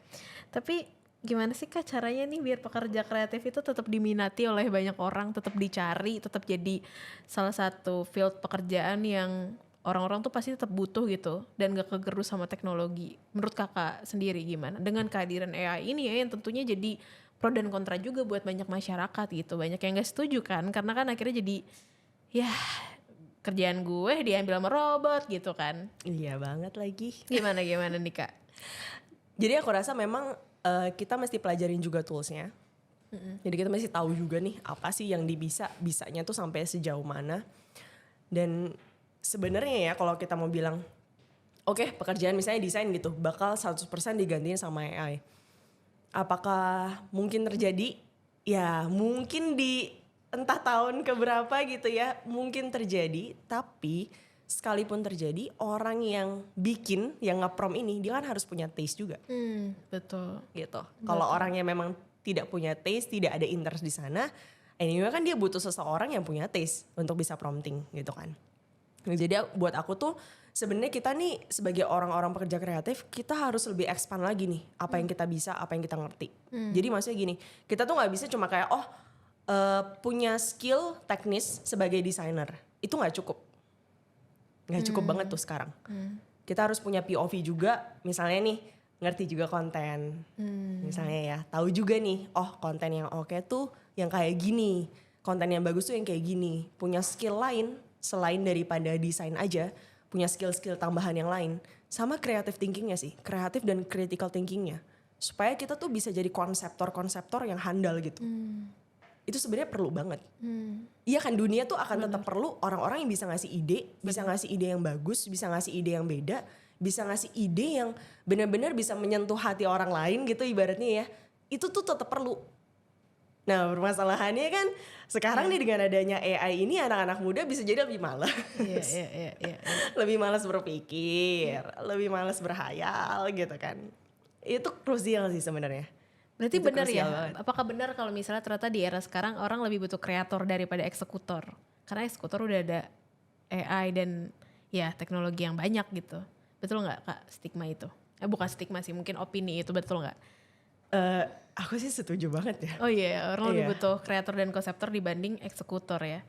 Tapi gimana sih Kak caranya nih biar pekerja kreatif itu tetap diminati oleh banyak orang, tetap dicari, tetap jadi salah satu field pekerjaan yang orang-orang tuh pasti tetap butuh gitu dan gak kegerus sama teknologi. Menurut kakak sendiri gimana? Dengan kehadiran AI ini ya yang tentunya jadi pro dan kontra juga buat banyak masyarakat gitu. Banyak yang gak setuju kan, karena kan akhirnya jadi ya kerjaan gue diambil sama robot gitu kan. Iya banget lagi. Gimana nih Kak? Jadi aku rasa memang kita mesti pelajarin juga toolsnya. Jadi kita mesti tahu juga nih apa sih yang bisanya tuh sampai sejauh mana. Dan sebenarnya ya kalau kita mau bilang oke, pekerjaan misalnya desain gitu bakal 100% digantiin sama AI. Apakah mungkin terjadi? Ya mungkin di entah tahun keberapa gitu ya, mungkin terjadi. Tapi sekalipun terjadi, orang yang bikin, yang nge-prompt ini dia kan harus punya taste juga. Betul. Gitu. Kalau orangnya memang tidak punya taste, tidak ada interest di sana, anyway kan dia butuh seseorang yang punya taste untuk bisa prompting gitu kan. Jadi buat aku tuh sebenarnya kita nih sebagai orang-orang pekerja kreatif, kita harus lebih expand lagi nih apa yang kita bisa, apa yang kita ngerti. Jadi maksudnya gini, kita tuh gak bisa cuma kayak punya skill teknis sebagai desainer. Itu gak cukup. Gak cukup banget tuh sekarang. Kita harus punya POV juga, misalnya nih ngerti juga konten. Misalnya ya, tahu juga nih, konten yang oke tuh yang kayak gini. Konten yang bagus tuh yang kayak gini. Punya skill lain selain daripada desain aja, punya skill-skill tambahan yang lain. Sama creative thinkingnya sih, kreatif dan critical thinkingnya. Supaya kita tuh bisa jadi konseptor-konseptor yang handal gitu. Itu sebenarnya perlu banget. Iya kan, dunia tuh akan tetap perlu orang-orang yang bisa ngasih ide, bisa ngasih ide yang bagus, bisa ngasih ide yang beda, bisa ngasih ide yang benar-benar bisa menyentuh hati orang lain gitu ibaratnya ya. Itu tuh tetap perlu. Nah permasalahannya kan sekarang nih dengan adanya AI ini anak-anak muda bisa jadi lebih malas. Iya. Lebih malas berpikir, lebih malas berhayal gitu kan. Itu krusial sih sebenarnya. Berarti Itu benar ya, krusial banget. apakah benar kalau misalnya ternyata di era sekarang orang lebih butuh kreator daripada eksekutor? Karena eksekutor udah ada AI dan ya teknologi yang banyak gitu. Betul nggak Kak stigma itu? Bukan stigma sih, mungkin opini itu betul nggak? Aku sih setuju banget ya. Oh iya, orang lebih Iya. butuh kreator dan konseptor dibanding eksekutor ya.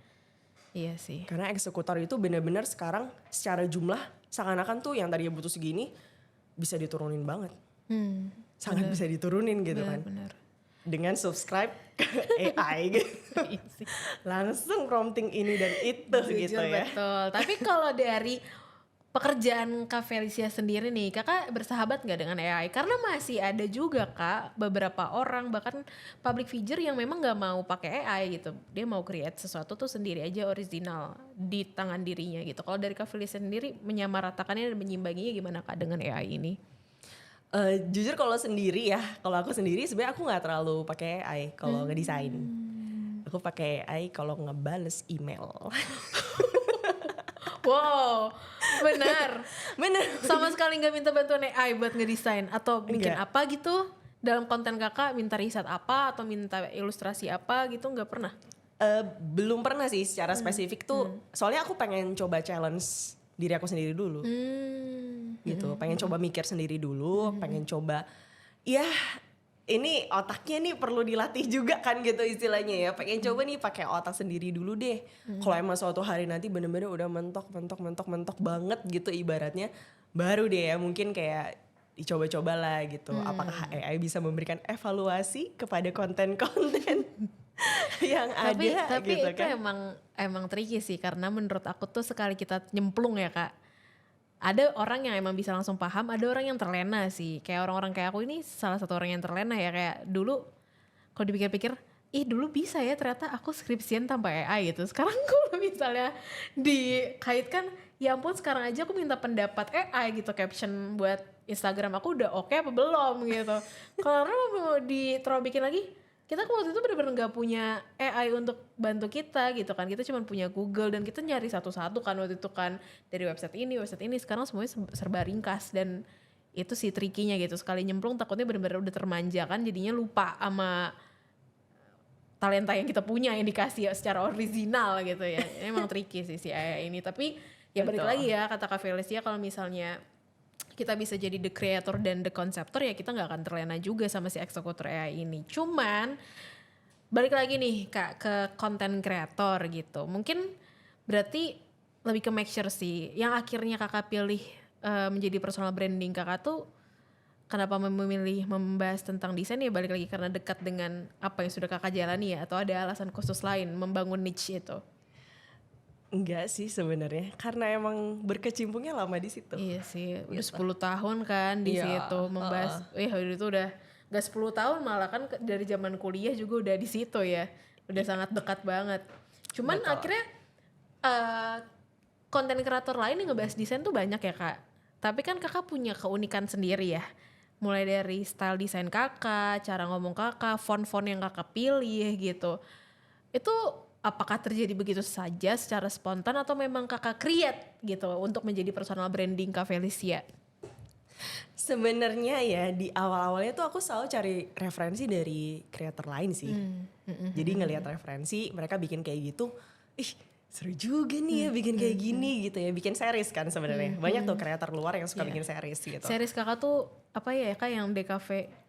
Iya sih. Karena eksekutor itu benar-benar sekarang secara jumlah seakan-akan tuh yang tadinya butuh segini bisa diturunin banget. Sangat bisa diturunin gitu kan. Benar. Dengan subscribe ke AI gitu. Iya sih. Langsung prompting ini dan itu gitu Jujur, ya. betul. Tapi kalau dari pekerjaan Kak Felicia sendiri nih, kakak bersahabat nggak dengan AI? Karena masih ada juga Kak beberapa orang bahkan public figure yang memang nggak mau pakai AI gitu. Dia mau create sesuatu tuh sendiri aja original di tangan dirinya gitu. Kalau dari Kak Felicia sendiri menyamaratakannya dan menyimbanginya gimana Kak dengan AI ini? Jujur kalau sendiri ya, kalau aku sendiri sebenarnya aku nggak terlalu pakai AI kalau ngedesain. Aku pakai AI kalau ngebales email. Wow, benar. Bener. Sama sekali nggak minta bantuan AI buat ngedesain atau bikin Enggak. apa gitu? Dalam konten kakak minta riset apa atau minta ilustrasi apa gitu nggak pernah? Belum pernah sih secara spesifik tuh. Soalnya aku pengen coba challenge diri aku sendiri dulu. Gitu. Pengen coba mikir sendiri dulu, pengen coba ya ini otaknya nih perlu dilatih juga kan gitu istilahnya ya. Pengen coba nih pakai otak sendiri dulu deh. Kalau emang suatu hari nanti bener-bener udah mentok banget gitu ibaratnya, baru deh ya mungkin kayak dicoba-coba lah gitu. Apakah AI bisa memberikan evaluasi kepada konten-konten yang ada Tapi gitu itu kan. emang tricky sih karena menurut aku tuh sekali kita nyemplung ya Kak. Ada orang yang emang bisa langsung paham, ada orang yang terlena sih. Kayak orang-orang kayak aku ini salah satu orang yang terlena ya. Kayak dulu kalau dipikir-pikir, dulu bisa ya ternyata aku skripsian tanpa AI gitu. Sekarang kalau misalnya dikaitkan, ya ampun sekarang aja aku minta pendapat AI gitu. Caption buat Instagram aku udah oke apa belum gitu. Kalau mau bikin lagi, kita waktu itu bener-bener gak punya AI untuk bantu kita gitu kan. Kita cuma punya Google dan kita nyari satu-satu kan waktu itu kan. Dari website ini. Sekarang semuanya serba ringkas dan itu sih trikinya gitu. Sekali nyemplung takutnya bener-bener udah termanjakan jadinya lupa sama talenta yang kita punya yang dikasih secara original gitu ya. Emang tricky sih si AI ini. Tapi ya balik Betul. lagi ya kata Kak Felicia kalau misalnya kita bisa jadi the creator dan the conceptor ya kita nggak akan terlena juga sama si eksekutor AI ini. Cuman balik lagi nih Kak ke content creator gitu. Mungkin berarti lebih ke make sure sih yang akhirnya Kakak pilih menjadi personal branding Kakak tuh kenapa memilih membahas tentang desain ya balik lagi karena dekat dengan apa yang sudah Kakak jalani ya atau ada alasan khusus lain membangun niche itu? Enggak sih sebenarnya, karena emang berkecimpungnya lama di situ. Iya sih, udah Gitu. 10 tahun kan di Iya, situ membahas. Itu udah gak 10 tahun malah kan dari zaman kuliah juga udah di situ ya. Udah sangat dekat banget. Cuman Betul. akhirnya konten kreator lain yang ngebahas desain tuh banyak ya Kak. Tapi kan Kakak punya keunikan sendiri ya. Mulai dari style desain Kakak, cara ngomong Kakak, font-font yang Kakak pilih gitu. Itu apakah terjadi begitu saja secara spontan atau memang Kakak create gitu untuk menjadi personal branding Kak Felicia? Sebenarnya ya di awal-awalnya tuh aku selalu cari referensi dari kreator lain sih. Jadi ngelihat referensi mereka bikin kayak gitu, ih seru juga nih ya bikin kayak gini gitu ya, bikin series kan sebenarnya. Banyak tuh kreator luar yang suka bikin series gitu. Series Kakak tuh apa ya Kak yang DKV?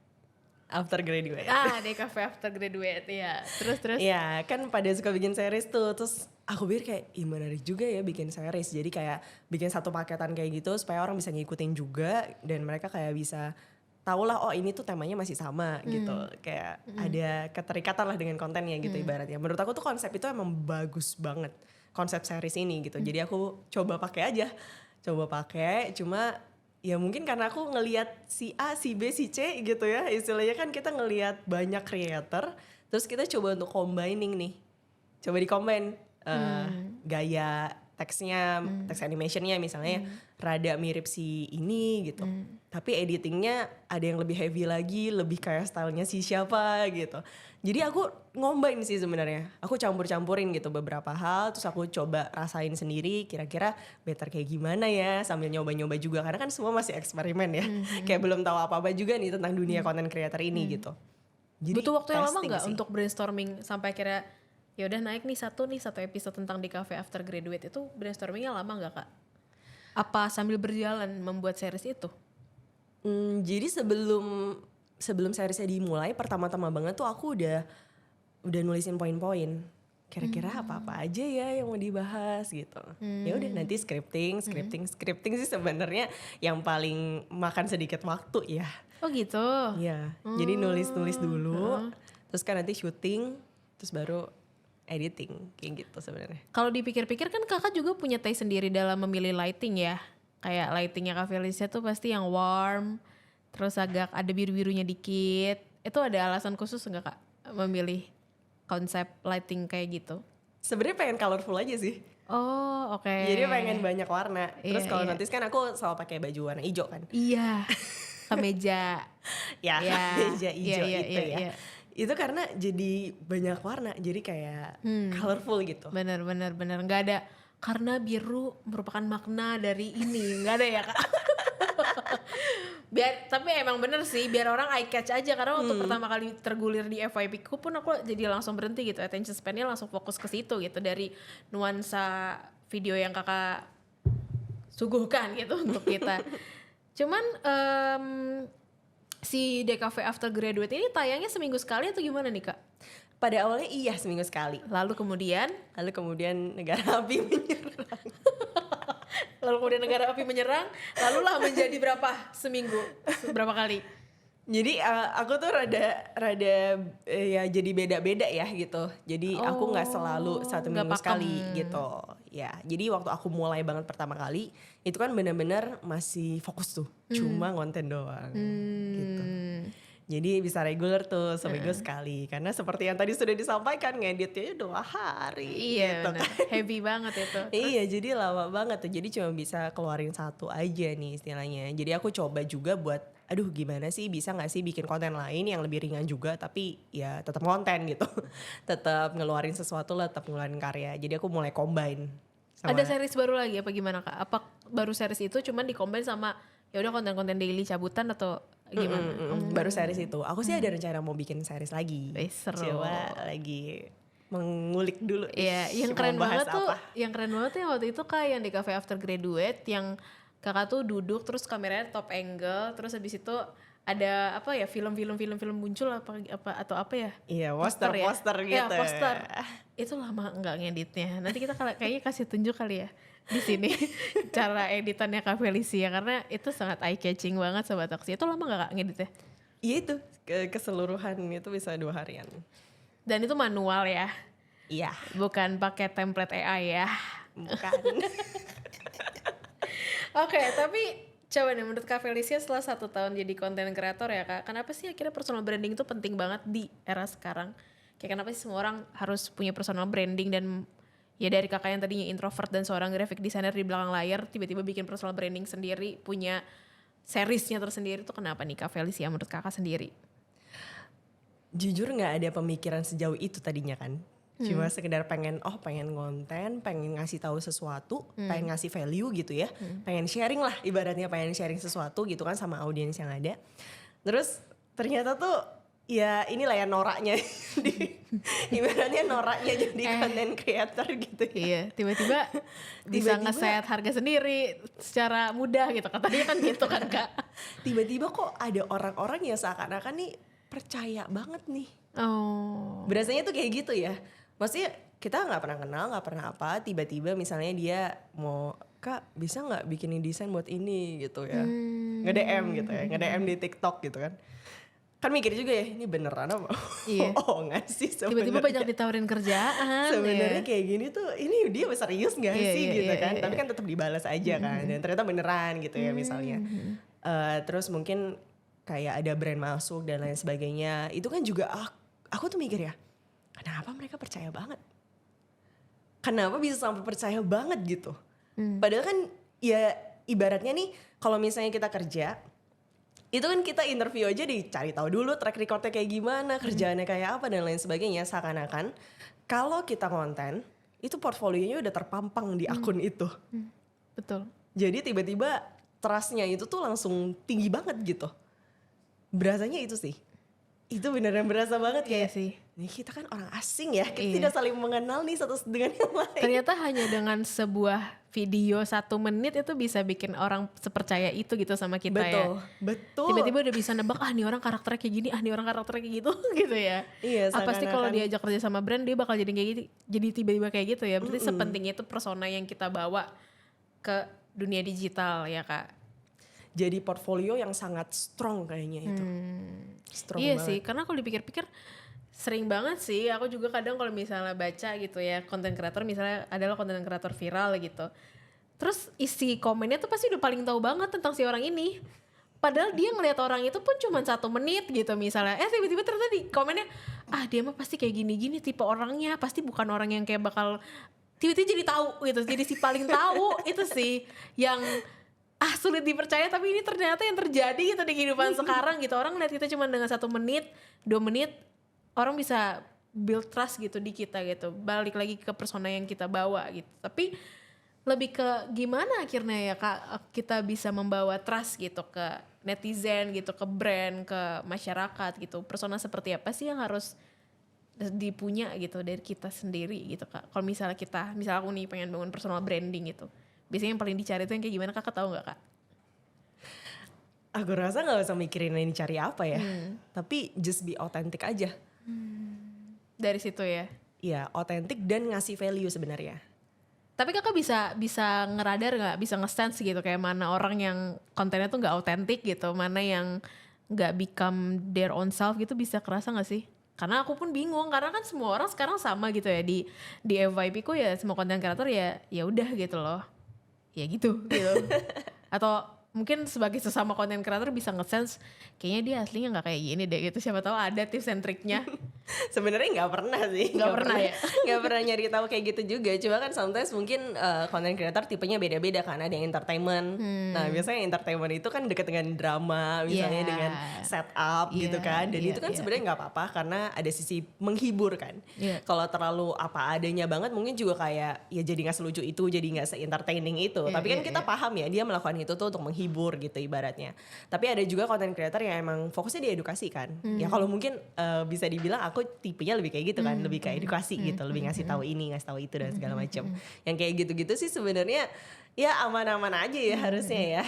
After graduate. DKV After Graduate ya. Terus? Iya kan pada suka bikin series tuh, terus aku pikir kayak menarik juga ya bikin series. Jadi kayak bikin satu paketan kayak gitu supaya orang bisa ngikutin juga dan mereka kayak bisa tahu lah oh ini tuh temanya masih sama gitu. Kayak ada keterikatan lah dengan kontennya gitu ibaratnya. Menurut aku tuh konsep itu emang bagus banget konsep series ini gitu. Jadi aku coba pakai aja. Cuma ya mungkin karena aku ngelihat si A, si B, si C gitu ya. Istilahnya kan kita ngelihat banyak creator, terus kita coba untuk combining nih. Coba di-combine gaya teksnya, teks animationnya misalnya rada mirip si ini gitu. Tapi editingnya ada yang lebih heavy lagi, lebih kayak stylenya si siapa gitu. Jadi aku ngombain sih sebenarnya. Aku campur-campurin gitu beberapa hal, terus aku coba rasain sendiri kira-kira better kayak gimana ya, sambil nyoba-nyoba juga karena kan semua masih eksperimen ya. Kayak belum tahu apa-apa juga nih tentang dunia content creator ini gitu. Jadi butuh waktu yang lama testing nggak sih. untuk brainstorming sampai akhirnya ya udah naik nih satu episode tentang di Cafe After Graduate, itu brainstormingnya lama nggak Kak? Apa sambil berjalan membuat series itu? Jadi sebelum seriesnya dimulai, pertama-tama banget tuh aku udah nulisin poin-poin. Kira-kira apa-apa aja ya yang mau dibahas gitu. Ya udah nanti scripting sih sebenarnya yang paling makan sedikit waktu ya. Oh gitu. Iya. Jadi nulis dulu, terus kan nanti syuting, terus baru editing kayak gitu sebenarnya. Kalau dipikir-pikir kan Kakak juga punya taste sendiri dalam memilih lighting ya. Kayak lightingnya Kak Felicia tuh pasti yang warm, terus agak ada biru-birunya dikit. Itu ada alasan khusus nggak Kak memilih konsep lighting kayak gitu? Sebenarnya pengen colorful aja sih. Oh oke. Jadi pengen banyak warna. Terus Iya, kalau iya. notice kan aku selalu pakai baju warna hijau kan. Iya, kemeja. Ya, Iya, meja hijau iya, itu iya, ya. iya. Itu karena jadi banyak warna, jadi kayak colorful gitu. Bener. Nggak ada karena biru merupakan makna dari ini, nggak ada ya Kak? Tapi emang bener sih, biar orang eye catch aja. Karena waktu pertama kali tergulir di FYP ku pun aku jadi langsung berhenti gitu, attention span-nya langsung fokus ke situ gitu, dari nuansa video yang Kakak suguhkan gitu untuk kita. Cuman si DKV After Graduate ini tayangnya seminggu sekali atau gimana nih Kak? Pada awalnya iya seminggu sekali. Lalu kemudian Negara api negara api menyerang, lalulah menjadi berapa seminggu? Berapa kali? Jadi aku tuh rada ya jadi beda-beda ya gitu. Jadi aku nggak selalu satu nggak minggu pakem. sekali gitu. Ya, jadi waktu aku mulai banget pertama kali itu kan benar-benar masih fokus tuh, cuma konten doang gitu. Jadi bisa reguler tuh seminggu sekali. Karena seperti yang tadi sudah disampaikan ngeditnya 2 hari Iya gitu bener, kan. heavy banget itu. Iya jadi lama banget tuh. Jadi cuma bisa keluarin satu aja nih istilahnya. Jadi aku coba juga buat aduh gimana sih bisa gak sih bikin konten lain yang lebih ringan juga tapi ya tetap konten gitu. Tetap ngeluarin sesuatu lah, tetap ngeluarin karya. Jadi aku mulai combine. Ada series baru lagi apa gimana Kak? Apa baru series itu cuman di-combine sama ya udah konten-konten daily cabutan atau gimana? Baru series itu. Aku sih ada rencana mau bikin series lagi. Seru. Coba lagi mengulik dulu. Iya, yang mau keren bahas banget tuh, apa. yang keren banget tuh yang waktu itu Kak yang di Cafe After Graduate yang Kakak tuh duduk terus kameranya top angle, terus habis itu ada apa ya film muncul apa ya? Iya, Poster poster gitu. Ya, poster. Itu lama nggak ngeditnya. Nanti kita kayaknya kasih tunjuk kali ya di sini cara editannya Kak Felicia karena itu sangat eye catching banget Sobat Toksi. Itu lama nggak Kak ngeditnya? Iya itu keseluruhan itu bisa 2 harian. Dan itu manual ya, Iya, bukan pakai template AI ya. bukan. Oke, tapi coba nih menurut Kak Felicia setelah 1 tahun jadi content creator ya Kak, kenapa sih akhirnya personal branding itu penting banget di era sekarang? Kayak kenapa sih semua orang harus punya personal branding dan ya dari Kakak yang tadinya introvert dan seorang graphic designer di belakang layar tiba-tiba bikin personal branding sendiri, punya seriesnya tersendiri, itu kenapa nih Kak Felicia menurut Kakak sendiri? Jujur gak ada pemikiran sejauh itu tadinya kan. Cuma sekedar pengen konten, pengen ngasih tahu sesuatu, pengen ngasih value gitu ya. Pengen sharing lah ibaratnya, pengen sharing sesuatu gitu kan sama audiens yang ada. Terus ternyata tuh ya inilah ya noraknya. Ibaratnya noraknya jadi content creator gitu ya. Iya, tiba-tiba bisa nge-set harga sendiri secara mudah gitu, katanya kan gitu kan Kak. Tiba-tiba kok ada orang-orang yang seakan-akan nih percaya banget nih. Oh. Berasanya tuh kayak gitu ya. Maksudnya kita nggak pernah kenal, nggak pernah apa. Tiba-tiba misalnya dia mau, Kak bisa nggak bikinin desain buat ini gitu ya. Nge-DM gitu ya, nge-DM di TikTok gitu kan. Kan mikir juga ya, ini beneran apa? Iya. Oh nggak sih sebenarnya. Tiba-tiba banyak ditawarin kerjaan. Sebenarnya ya. kayak gini tuh, ini dia serius nggak Iya, sih iya, gitu iya, kan? iya, Tapi kan tetap dibalas aja kan. Dan ternyata beneran gitu ya misalnya. Terus mungkin kayak ada brand masuk dan lain sebagainya. Itu kan juga aku tuh mikir ya, kenapa mereka percaya banget? kenapa bisa sampai percaya banget gitu. Padahal kan ya ibaratnya nih kalau misalnya kita kerja, itu kan kita interview aja dicari tahu dulu track recordnya kayak gimana, kerjaannya kayak apa dan lain sebagainya. Seakan-akan kalau kita konten itu portfolionya udah terpampang di akun itu. Betul. Jadi tiba-tiba trustnya itu tuh langsung tinggi banget gitu. Berasanya itu sih. Itu beneran berasa banget kayak sih. Nih kita kan orang asing ya, kita tidak saling mengenal nih satu dengan yang lain. Ternyata hanya dengan sebuah video 1 menit itu bisa bikin orang sepercaya itu gitu sama kita. Betul. Tiba-tiba udah bisa nebak, nih orang karakternya kayak gini, nih orang karakternya kayak gitu gitu ya. Iya, pasti kalau diajak kerja sama brand dia bakal jadi kayak gitu, jadi tiba-tiba kayak gitu ya. Berarti sepenting itu persona yang kita bawa ke dunia digital ya Kak. Jadi portfolio yang sangat strong kayaknya itu. Strong iya banget. sih, karena kalau dipikir-pikir sering banget sih. Aku juga kadang kalau misalnya baca gitu ya, konten kreator misalnya adalah konten kreator viral gitu. Terus isi komennya tuh pasti udah paling tahu banget tentang si orang ini. Padahal dia ngelihat orang itu pun cuma 1 menit gitu misalnya. Tiba-tiba ternyata di komennya, dia mah pasti kayak gini-gini tipe orangnya. Pasti bukan orang yang kayak bakal tiba-tiba jadi tahu gitu. Jadi si paling tahu itu sih yang sulit dipercaya, tapi ini ternyata yang terjadi gitu di kehidupan sekarang gitu. Orang lihat kita cuma dengan 1 menit, 2 menit, orang bisa build trust gitu di kita gitu. Balik lagi ke persona yang kita bawa gitu. Tapi lebih ke gimana akhirnya ya Kak kita bisa membawa trust gitu ke netizen gitu, ke brand, ke masyarakat gitu. Persona seperti apa sih yang harus dipunya gitu dari kita sendiri gitu Kak. Kalau misalnya aku nih pengen bangun personal branding gitu. Biasanya yang paling dicari itu yang kayak gimana Kakak tahu gak Kak? Aku rasa gak usah mikirin ini cari apa ya. Tapi just be authentic aja. Dari situ ya? Iya, authentic dan ngasih value sebenarnya. Tapi Kakak bisa ngeradar gak? Bisa nge-sense gitu kayak mana orang yang kontennya tuh gak authentic gitu. Mana yang gak become their own self gitu, bisa kerasa gak sih? Karena aku pun bingung, karena kan semua orang sekarang sama gitu ya. Di FYP ku ya semua konten kreator ya udah gitu loh. Ya gitu. Atau mungkin sebagai sesama konten kreator bisa nge-sense kayaknya dia aslinya nggak kayak gini deh gitu. Siapa tahu ada tips and triknya. Sebenarnya nggak pernah sih. Nggak pernah ya. Nggak pernah nyari tahu kayak gitu juga. Cuma kan sometimes mungkin konten kreator tipenya beda-beda kan. Ada yang entertainment. Nah biasanya entertainment itu kan deket dengan drama, misalnya dengan setup gitu kan. Dan itu kan sebenarnya nggak apa-apa karena ada sisi menghibur kan. Kalau terlalu apa adanya banget mungkin juga kayak ya jadi nggak selucu itu, jadi nggak se-entertaining itu. Tapi kan kita paham ya dia melakukan itu tuh untuk menghibur gitu ibaratnya. Tapi ada juga konten kreator yang emang fokusnya di edukasi kan. Ya kalau mungkin bisa dibilang aku tipenya lebih kayak gitu kan, lebih kayak edukasi gitu, lebih ngasih tahu ini, ngasih tahu itu dan segala macam. Yang kayak gitu-gitu sih sebenarnya ya aman-aman aja ya harusnya ya.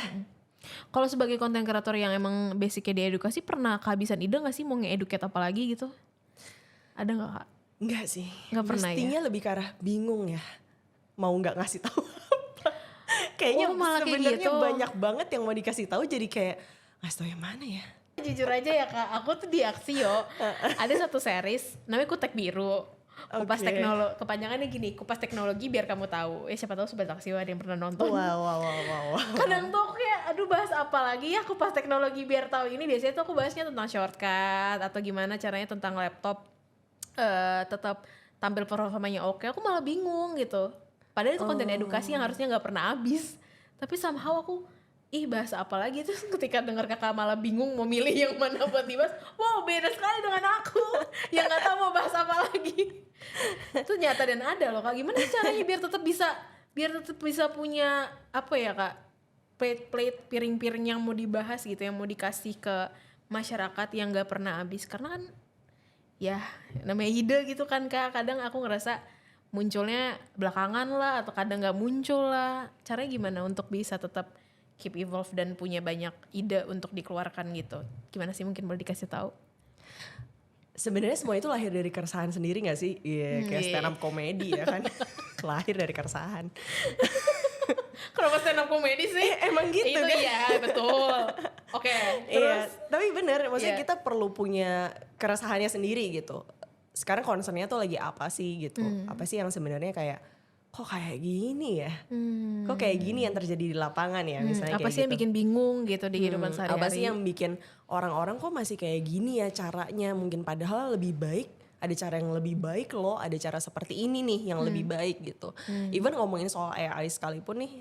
Kalau sebagai konten kreator yang emang basicnya di edukasi, pernah kehabisan ide gak sih mau nge-educate apa lagi gitu? Ada gak Kak? Enggak sih. Gak pernah ya? Mestinya lebih ke arah bingung ya. Mau gak ngasih tahu apa. Kayaknya sebenarnya gitu. Banyak banget yang mau dikasih tahu jadi kayak ngasih tahu yang mana ya? Jujur aja ya Kak, aku tuh di Aksio ada satu series namanya Kutek Biru. Kupas teknologi, kepanjangannya gini, kupas teknologi biar kamu tahu. Siapa tahu sobat Aksio ada yang pernah nonton. Wow. Kadang tuh kayak aduh bahas apa lagi ya kupas teknologi biar tahu ini. Biasanya tuh aku bahasnya tentang shortcut atau gimana caranya tentang laptop tetap tampil performanya oke. Aku malah bingung gitu. Padahal itu konten edukasi yang harusnya nggak pernah habis. Tapi somehow aku bahas apa lagi, terus ketika dengar Kakak malah bingung mau milih yang mana buat dibahas. Wow, beda sekali dengan aku yang nggak tahu mau bahas apa lagi. Itu nyata dan ada loh Kak. Gimana caranya biar tetap bisa punya apa ya Kak, plate piring-piring yang mau dibahas gitu, yang mau dikasih ke masyarakat yang nggak pernah habis. Karena kan ya namanya ide gitu kan Kak. Kadang aku ngerasa munculnya belakangan lah atau kadang nggak muncul lah. Caranya gimana untuk bisa tetap keep evolve dan punya banyak ide untuk dikeluarkan gitu? Gimana sih, mungkin boleh dikasih tahu? Sebenarnya semua itu lahir dari keresahan sendiri gak sih? Kayak stand up comedy ya kan. Lahir dari keresahan. Kenapa stand up comedy sih? Emang gitu itu kan? Iya betul. Oke, terus tapi bener, maksudnya kita perlu punya keresahannya sendiri gitu. Sekarang concernnya tuh lagi apa sih gitu. Apa sih yang sebenarnya kayak kok kayak gini ya? Kok kayak gini yang terjadi di lapangan ya misalnya apa kayak sih yang gitu. bikin bingung gitu di kehidupan sehari-hari? Apa sih yang bikin orang-orang kok masih kayak gini ya caranya, mungkin padahal lebih baik ada cara yang lebih baik loh, ada cara seperti ini nih yang lebih baik gitu. Even ngomongin soal AI sekalipun nih,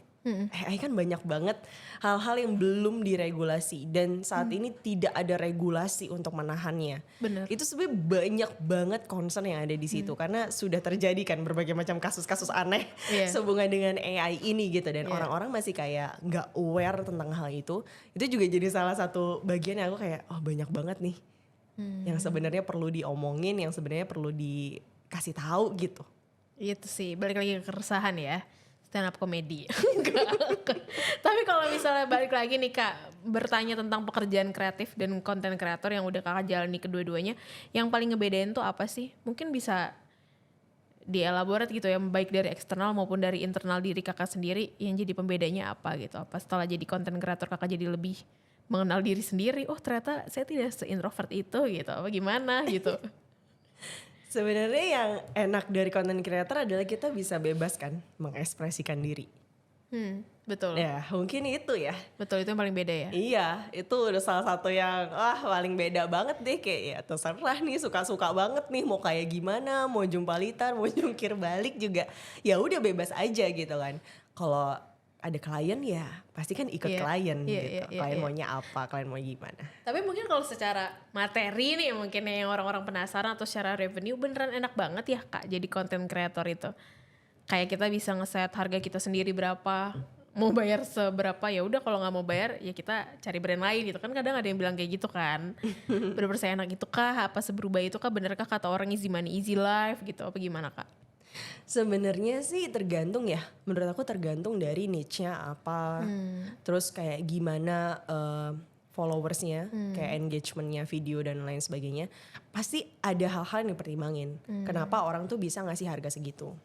AI kan banyak banget hal-hal yang belum diregulasi dan saat ini tidak ada regulasi untuk menahannya. Bener. Itu sebenarnya banyak banget concern yang ada di situ karena sudah terjadi kan berbagai macam kasus-kasus aneh sehubungan dengan AI ini gitu, dan orang-orang masih kayak nggak aware tentang hal itu. Itu juga jadi salah satu bagian yang aku kayak banyak banget nih yang sebenarnya perlu diomongin, yang sebenarnya perlu dikasih tahu gitu. Itu sih balik lagi ke keresahan ya, stand up comedy. Tapi kalau misalnya balik lagi nih Kak, bertanya tentang pekerjaan kreatif dan konten kreator yang udah Kakak jalani kedua-duanya, yang paling ngebedain tuh apa sih? Mungkin bisa dielaborate gitu ya, baik dari eksternal maupun dari internal diri Kakak sendiri, yang jadi pembedanya apa gitu? Apa setelah jadi konten kreator Kakak jadi lebih mengenal diri sendiri, oh ternyata saya tidak se-introvert itu gitu, apa gimana gitu. Sebenarnya yang enak dari konten creator adalah kita bisa bebas kan mengekspresikan diri. Betul. Ya mungkin itu ya. Betul, itu yang paling beda ya. Iya, itu udah salah satu yang paling beda banget deh, kayak ya terserah nih, suka-suka banget nih mau kayak gimana, mau jumpalitan, mau jungkir balik juga ya udah bebas aja gitu kan. Kalau ada klien ya pasti kan ikut klien gitu. Klien maunya apa, klien mau gimana. Tapi mungkin kalau secara materi nih mungkin yang orang-orang penasaran, atau secara revenue beneran enak banget ya Kak jadi content creator itu. Kayak kita bisa ngeset harga kita sendiri berapa, mau bayar seberapa, ya udah kalau nggak mau bayar ya kita cari brand lain gitu kan, kadang ada yang bilang kayak gitu kan. Bener-bener seenak itu kah, apa seberubah itu kah, benerkah kata orang easy money easy life gitu, apa gimana Kak? Sebenarnya sih tergantung ya, menurut aku tergantung dari niche-nya apa, terus kayak gimana followersnya, kayak engagementnya video dan lain sebagainya. Pasti ada hal-hal yang dipertimbangin. Kenapa orang tuh bisa ngasih harga segitu.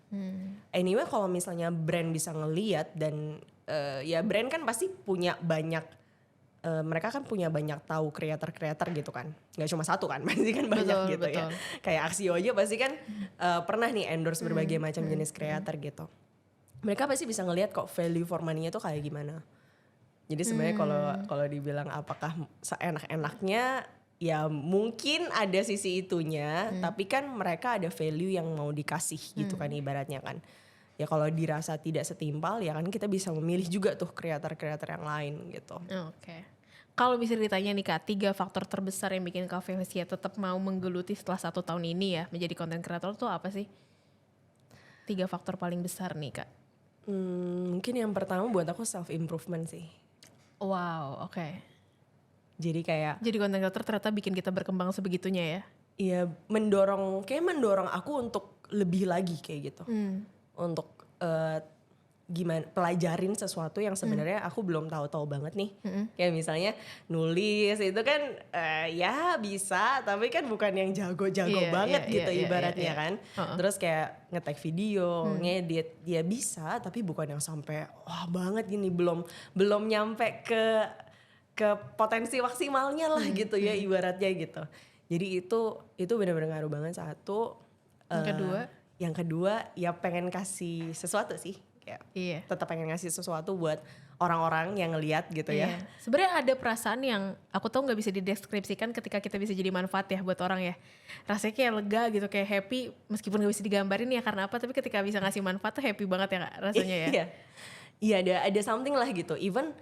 Anyway kalau misalnya brand bisa ngeliat dan ya brand kan pasti punya banyak, mereka kan punya banyak tahu kreator-kreator gitu kan, nggak cuma satu kan, pasti kan banyak gitu ya. Kayak Axio aja pasti kan pernah nih endorse berbagai macam jenis kreator gitu. Mereka pasti bisa ngelihat kok value for money-nya tuh kayak gimana. Jadi sebenarnya kalau dibilang apakah seenak-enaknya, ya mungkin ada sisi itunya, tapi kan mereka ada value yang mau dikasih gitu kan ibaratnya kan. Ya kalau dirasa tidak setimpal ya kan kita bisa memilih juga tuh kreator-kreator yang lain gitu. Oke. Kalau bisa ditanya nih Kak, 3 faktor terbesar yang bikin Kak Felicia tetap mau menggeluti setelah 1 tahun ini ya menjadi content creator tuh apa sih? 3 faktor paling besar nih Kak. Mungkin yang pertama buat aku self improvement sih. Wow, oke. Jadi kayak content creator ternyata bikin kita berkembang sebegitunya ya? Iya, mendorong aku untuk lebih lagi kayak gitu. Untuk gimana pelajarin sesuatu yang sebenarnya aku belum tahu-tahu banget nih. Kayak misalnya nulis itu kan ya bisa, tapi kan bukan yang jago-jago banget gitu ibaratnya kan. Terus kayak nge-tag video, ngedit, dia bisa tapi bukan yang sampai wah banget gini, belum nyampe ke potensi maksimalnya lah gitu ya ibaratnya gitu. Jadi itu benar-benar ngaruh banget satu. Yang kedua ya pengen kasih sesuatu sih. Kayak tetap pengen ngasih sesuatu buat orang-orang yang ngelihat gitu ya. Sebenarnya ada perasaan yang aku tahu nggak bisa dideskripsikan ketika kita bisa jadi manfaat ya buat orang ya. Rasanya kayak lega gitu, kayak happy meskipun nggak bisa digambarin ya karena apa, tapi ketika bisa ngasih manfaat tuh happy banget ya Kak rasanya ya. Iya ada something lah gitu. Even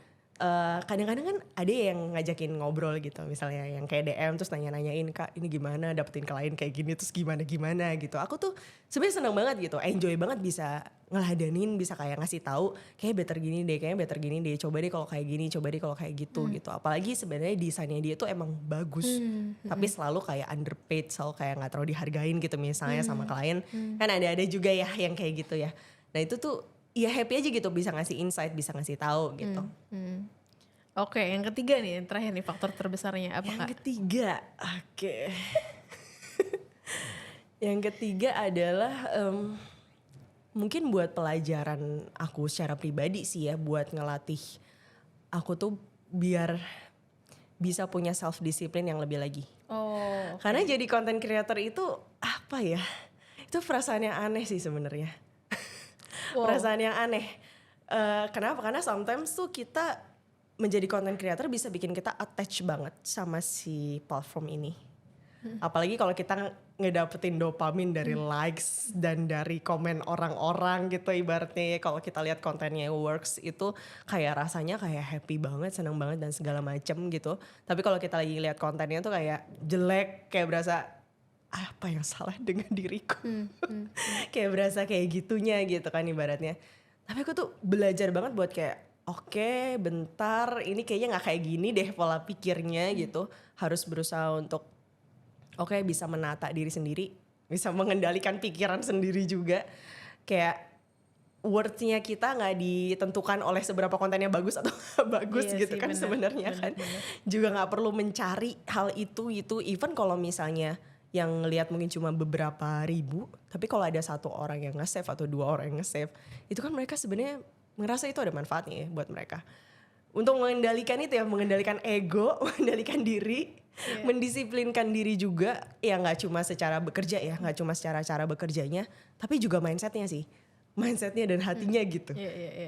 kadang-kadang kan ada yang ngajakin ngobrol gitu, misalnya yang kayak DM terus nanya-nanyain Kak ini gimana dapetin klien kayak gini terus gimana gitu. Aku tuh sebenarnya seneng banget gitu, enjoy banget bisa ngeladanin, bisa kayak ngasih tahu kayak better gini deh, coba deh kalau kayak gini, coba deh kalau kayak gitu gitu. Apalagi sebenarnya desainnya dia tuh emang bagus, tapi selalu kayak underpaid, selalu kayak nggak terlalu dihargain gitu misalnya sama klien. Kan ada juga ya yang kayak gitu ya. Nah itu tuh ya happy aja gitu bisa ngasih insight, bisa ngasih tahu gitu. Oke, yang ketiga nih, yang terakhir nih faktor terbesarnya apa Kak? Yang ketiga, yang ketiga adalah mungkin buat pelajaran aku secara pribadi sih ya, buat ngelatih aku tuh biar bisa punya self discipline yang lebih lagi. Karena jadi content creator itu apa ya? Itu perasaan yang aneh sih sebenarnya. Perasaan yang aneh. Kenapa? Karena sometimes tuh kita menjadi content creator bisa bikin kita attach banget sama si platform ini. Apalagi kalau kita ngedapetin dopamin dari likes dan dari komen orang-orang gitu ibaratnya. Kalau kita lihat kontennya works itu kayak rasanya kayak happy banget, seneng banget dan segala macem gitu. Tapi kalau kita lagi lihat kontennya tuh kayak jelek, kayak berasa apa yang salah dengan diriku. Kayak berasa kayak gitunya gitu kan ibaratnya. Tapi aku tuh belajar banget buat kayak oke, bentar, ini kayaknya gak kayak gini deh pola pikirnya gitu. Harus berusaha untuk bisa menata diri sendiri, bisa mengendalikan pikiran sendiri juga. Kayak worth-nya kita gak ditentukan oleh seberapa kontennya bagus atau gak bagus gitu sih, kan sebenarnya kan. Juga gak perlu mencari hal itu. Even kalau misalnya yang ngelihat mungkin cuma beberapa ribu, tapi kalau ada 1 orang yang nge-save atau 2 orang yang nge-save, itu kan mereka sebenarnya ngerasa itu ada manfaatnya ya buat mereka. Untuk mengendalikan itu ya, mengendalikan ego, mengendalikan diri, mendisiplinkan diri juga, ya gak cuma secara bekerja ya, gak cuma secara cara bekerjanya, tapi juga mindsetnya sih. Mindsetnya dan hatinya gitu.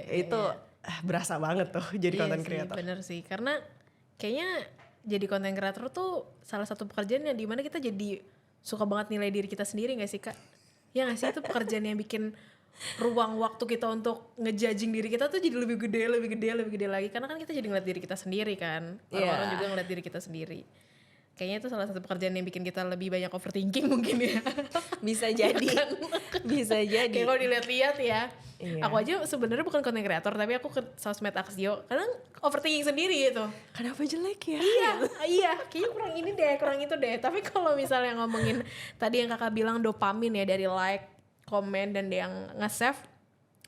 Itu berasa banget tuh jadi content creator. Bener sih, karena kayaknya jadi content creator tuh salah satu pekerjaan yang dimana kita jadi suka banget nilai diri kita sendiri gak sih Kak? Ya gak sih, itu pekerjaan yang bikin ruang waktu kita untuk ngejudging diri kita tuh jadi lebih gede lagi. Karena kan kita jadi ngeliat diri kita sendiri kan. Orang-orang juga ngeliat diri kita sendiri. Kayaknya itu salah satu pekerjaan yang bikin kita lebih banyak overthinking mungkin ya. Bisa jadi. Bisa jadi. Kayak kalau dilihat-lihat ya. Aku aja sebenarnya bukan content creator, tapi aku ke sosmed Axio. Kadang overthinking sendiri itu. Kenapa jelek ya? Iya. Kayaknya kurang ini deh, kurang itu deh. Tapi kalau misalnya ngomongin tadi yang kakak bilang dopamin ya, dari like, komen, dan yang nge-save.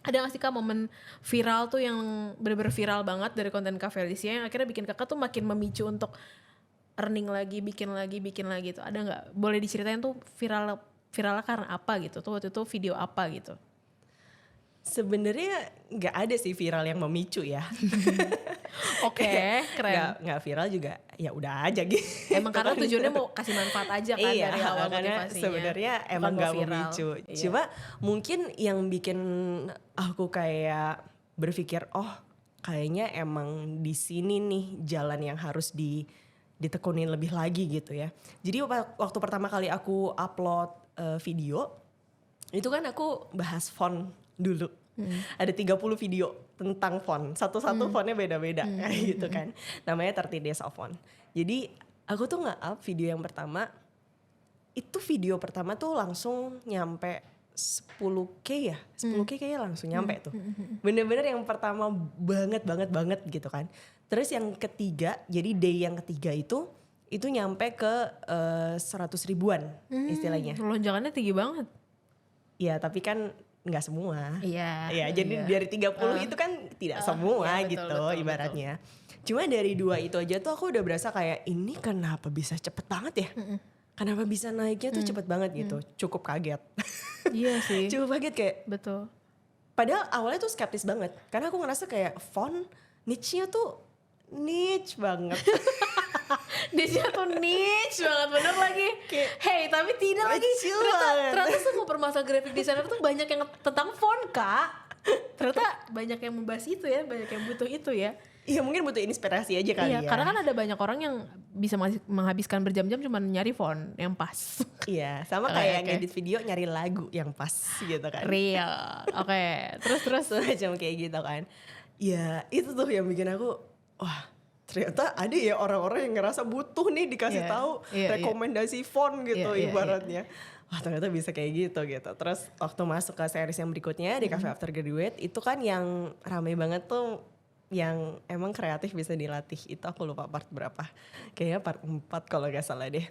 Ada gak sih Kak momen viral tuh yang bener-bener viral banget dari konten Kak Felicia yang akhirnya bikin kakak tuh makin memicu untuk earning lagi, bikin lagi tuh. Ada gak? Boleh diceritain tuh viralnya karena apa gitu tuh, waktu itu video apa gitu? Sebenarnya nggak ada sih viral yang memicu ya. Oke, keren. Nggak viral juga, ya udah aja gitu. Emang karena tujuannya mau kasih manfaat aja kan dari awal motivasinya. Sebenarnya emang nggak memicu. Cuma mungkin yang bikin aku kayak berpikir, kayaknya emang di sini nih jalan yang harus ditekunin lebih lagi gitu ya. Jadi waktu pertama kali aku upload video, itu kan aku bahas font dulu. Ada 30 video tentang font. Satu-satu fontnya beda-beda kayak gitu kan. Namanya 30 Days of Font. Jadi aku tuh nge-up video yang pertama. Itu video pertama tuh langsung nyampe 10K ya. 10K kayaknya langsung nyampe tuh. Bener-bener yang pertama banget gitu kan. Terus yang ketiga, jadi day yang ketiga itu nyampe ke 100 ribuan istilahnya. Lonjakannya tinggi banget. Ya tapi kan nggak semua. Iya. Jadi dari 30 itu kan tidak semua ya, betul, ibaratnya. Betul. Cuma dari 2 itu aja tuh aku udah berasa kayak ini kenapa bisa cepet banget ya? Kenapa bisa naiknya tuh cepet banget gitu? Cukup kaget. Iya sih. Cukup kaget kayak. Betul. Padahal awalnya tuh skeptis banget. Karena aku ngerasa kayak font niche-nya tuh niche banget. Niche-nya tuh niche banget, bener lagi. Hey, tapi tidak lagi. Ternyata semua permasalahan graphic designer tuh banyak yang tentang font Kak. Ternyata banyak yang membahas itu ya, banyak yang butuh itu ya. Iya mungkin butuh inspirasi aja kali ya. Karena kan ada banyak orang yang bisa menghabiskan berjam-jam cuma nyari font yang pas. Iya, sama kayak ngedit video nyari lagu yang pas gitu kan. Real. Terus macam kayak gitu kan. Ya itu tuh yang bikin aku, wah ternyata ada ya orang-orang yang ngerasa butuh nih dikasih tahu rekomendasi font gitu ibaratnya. Wah ternyata bisa kayak gitu. Terus waktu masuk ke series yang berikutnya di Cafe After Graduate, itu kan yang rame banget tuh yang emang kreatif bisa dilatih. Itu aku lupa part berapa. Kayaknya part 4 kalau gak salah deh.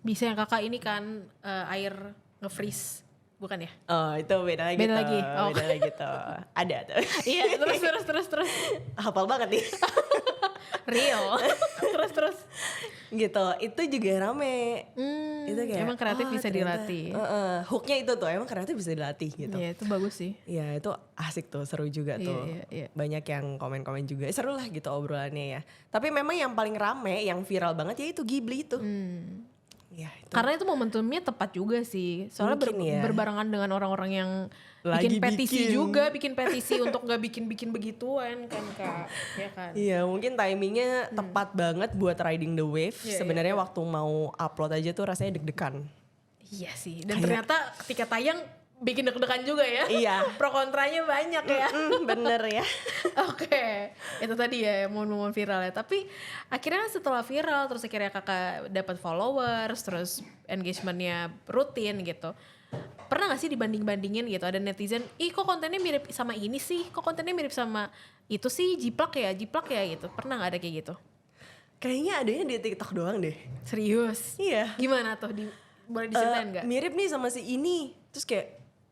Bisa yang kakak ini kan air nge-freeze. Bukan ya? Oh itu beda lagi. Beda lagi tuh. Ada tuh. Iya terus. Hafal banget nih. Real. Terus. Gitu, itu juga rame. Itu kayak emang kreatif bisa dilatih. Hooknya itu tuh emang kreatif bisa dilatih gitu. Iya itu bagus sih. Iya itu asik tuh, seru juga tuh. Iya. Banyak yang komen-komen juga, seru lah gitu obrolannya ya. Tapi memang yang paling rame, yang viral banget ya itu Ghibli itu. Ya, itu. Karena itu momentumnya tepat juga sih. Soalnya berbarengan dengan orang-orang yang bikin petisi untuk gak bikin begituan kan Kak. Ya kan? Iya mungkin timingnya tepat banget buat riding the wave. Sebenarnya waktu mau upload aja tuh rasanya deg-degan. Iya sih, dan ternyata ketika tayang bikin deg-degan juga ya. Iya. Pro kontranya banyak ya. Bener ya. Oke, itu tadi ya momen-momen viral ya. Tapi akhirnya setelah viral terus akhirnya kakak dapat followers, terus engagementnya rutin gitu. Pernah gak sih dibanding-bandingin gitu, ada netizen, ih kok kontennya mirip sama ini sih, kok kontennya mirip sama itu sih, jiplak ya gitu. Pernah gak ada kayak gitu? Kayaknya adanya di TikTok doang deh. Serius? Iya. Gimana tuh? Boleh diceritain gak? Mirip nih sama si ini. Terus kayak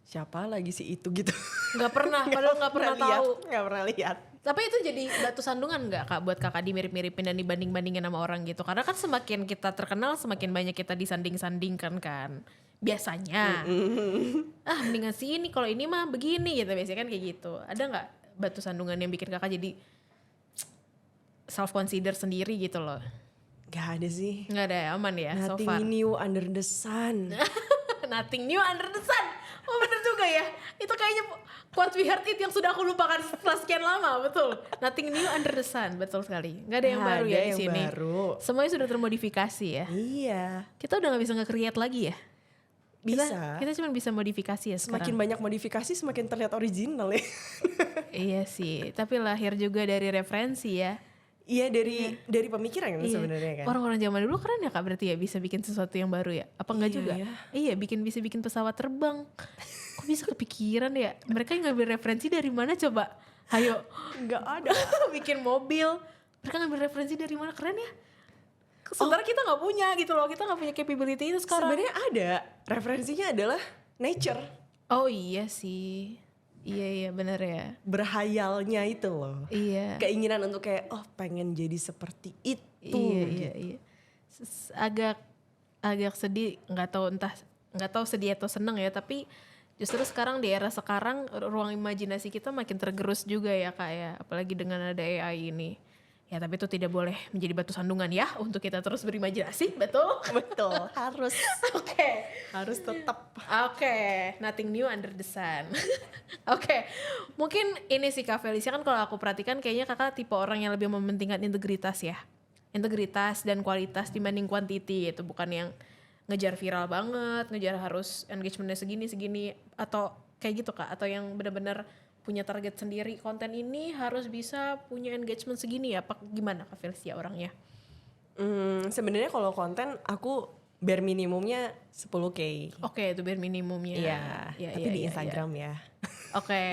siapa lagi si itu gitu. Gak pernah, padahal gak pernah tahu. Gak pernah lihat. Tapi itu jadi batu sandungan gak kak buat kakak dimirip-miripin dan dibanding-bandingin sama orang gitu? Karena kan semakin kita terkenal semakin banyak kita disanding-sandingkan kan. Biasanya. Mendingan si ini, kalau ini mah begini gitu. Biasanya kan kayak gitu. Ada gak batu sandungan yang bikin kakak jadi self consider sendiri gitu loh? Gak ada sih. Gak ada ya, aman ya. Nothing so far. new under the sun. Nothing new under the sun. Oh bener juga ya. Itu kayaknya quote we heard it yang sudah aku lupakan setelah sekian lama. Betul. Nothing new under the sun. Betul sekali. Gak ada yang baru ya di sini. Baru. Semuanya sudah termodifikasi ya. Iya. Kita udah gak bisa nge-create lagi ya. Bisa. Kita cuma bisa modifikasi ya sekarang. Semakin banyak modifikasi semakin terlihat original ya. Iya sih. Tapi lahir juga dari referensi ya. Iya dari pemikiran kan sebenarnya kan. Orang-orang zaman dulu keren ya kak, berarti ya bisa bikin sesuatu yang baru ya. Apa enggak juga? Ya. Iya, bisa bikin pesawat terbang. Kok bisa kepikiran ya? Mereka yang ngambil referensi dari mana coba? Ayo. Nggak ada. Bikin mobil. Mereka ngambil referensi dari mana? Keren ya. Sementara kita nggak punya gitu loh. Kita nggak punya capability itu sekarang. Sebenarnya ada. Referensinya adalah nature. Oh iya sih. Iya benar ya. Berhayalnya itu loh. Iya. Keinginan untuk kayak pengen jadi seperti itu. Iya. Agak sedih, nggak tahu sedih atau seneng ya, tapi justru sekarang di era sekarang ruang imajinasi kita makin tergerus juga ya kak ya, apalagi dengan ada AI ini. Ya tapi itu tidak boleh menjadi batu sandungan ya untuk kita terus berimajinasi, betul? Betul, harus. Oke. Harus tetap. Oke, nothing new under the sun. Oke, mungkin ini sih Kak Felicia, kan kalau aku perhatikan kayaknya kakak tipe orang yang lebih mementingkan integritas ya. Integritas dan kualitas dibanding quantity gitu, bukan yang ngejar viral banget, ngejar harus engagementnya segini, atau kayak gitu Kak, atau yang benar-benar punya target sendiri, konten ini harus bisa punya engagement segini ya, apa gimana Kak Felicia orangnya? Sebenarnya kalau konten aku bare minimumnya 10K. Oke, itu bare minimumnya. Iya, tapi di Instagram ya. Oke.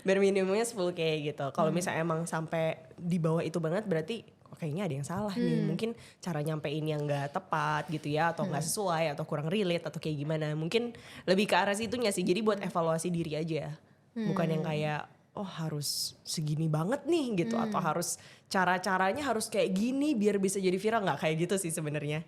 Bare minimumnya 10K gitu. Kalau misalnya emang sampai di bawah itu banget berarti kayaknya ada yang salah nih. Mungkin cara nyampein yang gak tepat gitu ya, atau gak sesuai, atau kurang relate, atau kayak gimana. Mungkin lebih ke arah situnya sih, jadi buat evaluasi diri aja. Bukan yang kayak harus segini banget nih gitu, atau harus cara-caranya harus kayak gini biar bisa jadi viral, nggak kayak gitu sih sebenarnya.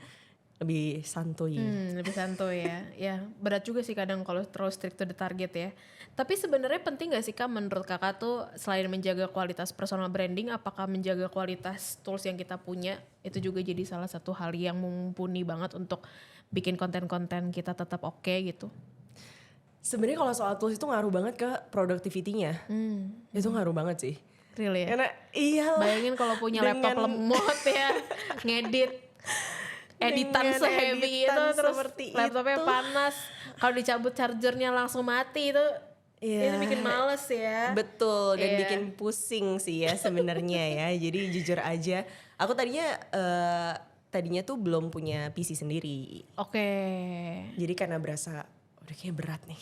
Lebih santuy. Lebih santuy ya. Ya berat juga sih kadang kalau terus strict to the target ya. Tapi sebenarnya penting gak sih Kak menurut kakak tuh selain menjaga kualitas personal branding, apakah menjaga kualitas tools yang kita punya itu juga jadi salah satu hal yang mumpuni banget untuk bikin konten-konten kita tetap oke gitu? Sebenarnya kalau soal tools itu ngaruh banget ke productivity-nya. Itu ngaruh banget sih. Really ya? Karena iyalah. Bayangin kalau punya laptop lemot ya, ngedit editan se-heavy itu, terus laptopnya panas, kalau dicabut chargernya langsung mati itu. Itu bikin males ya. Betul, dan bikin pusing sih ya sebenarnya ya. Jadi jujur aja, aku tadinya tuh belum punya PC sendiri. Oke. Jadi karena berasa udah kayak berat nih,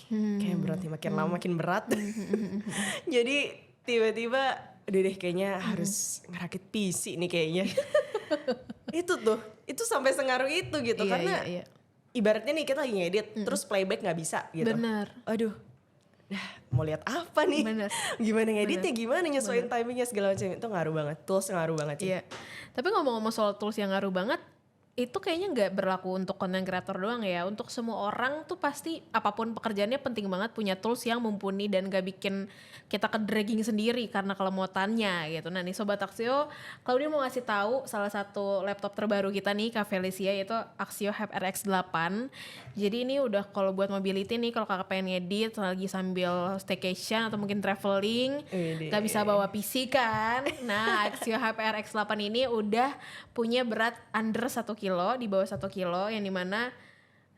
makin lama makin berat. Jadi tiba-tiba udah deh kayaknya harus ngerakit PC nih kayaknya. itu sampai sengaruh itu gitu. Karena ibaratnya nih kita lagi ngedit terus playback gak bisa gitu. Bener. Aduh, mau lihat apa nih? Bener. Gimana ngeditnya, gimana nyesuaiin timingnya segala macam, itu ngaruh banget. Tools ngaruh banget sih. Iya. Tapi ngomong-ngomong soal tools yang ngaruh banget, itu kayaknya nggak berlaku untuk content creator doang ya. Untuk semua orang tuh pasti apapun pekerjaannya penting banget punya tools yang mumpuni dan gak bikin kita ke dragging sendiri karena kelemotannya gitu. Nah nih Sobat Axio, Claudia mau ngasih tahu salah satu laptop terbaru kita nih Kak Felicia, yaitu Axio Hype RX 8. Jadi ini udah kalau buat mobility nih, kalau kakak pengen ngedit lagi sambil staycation atau mungkin traveling, gak bisa bawa PC kan. Nah Axio Hype RX 8 ini udah punya berat under 1 kilo, di bawah 1 kilo, yang dimana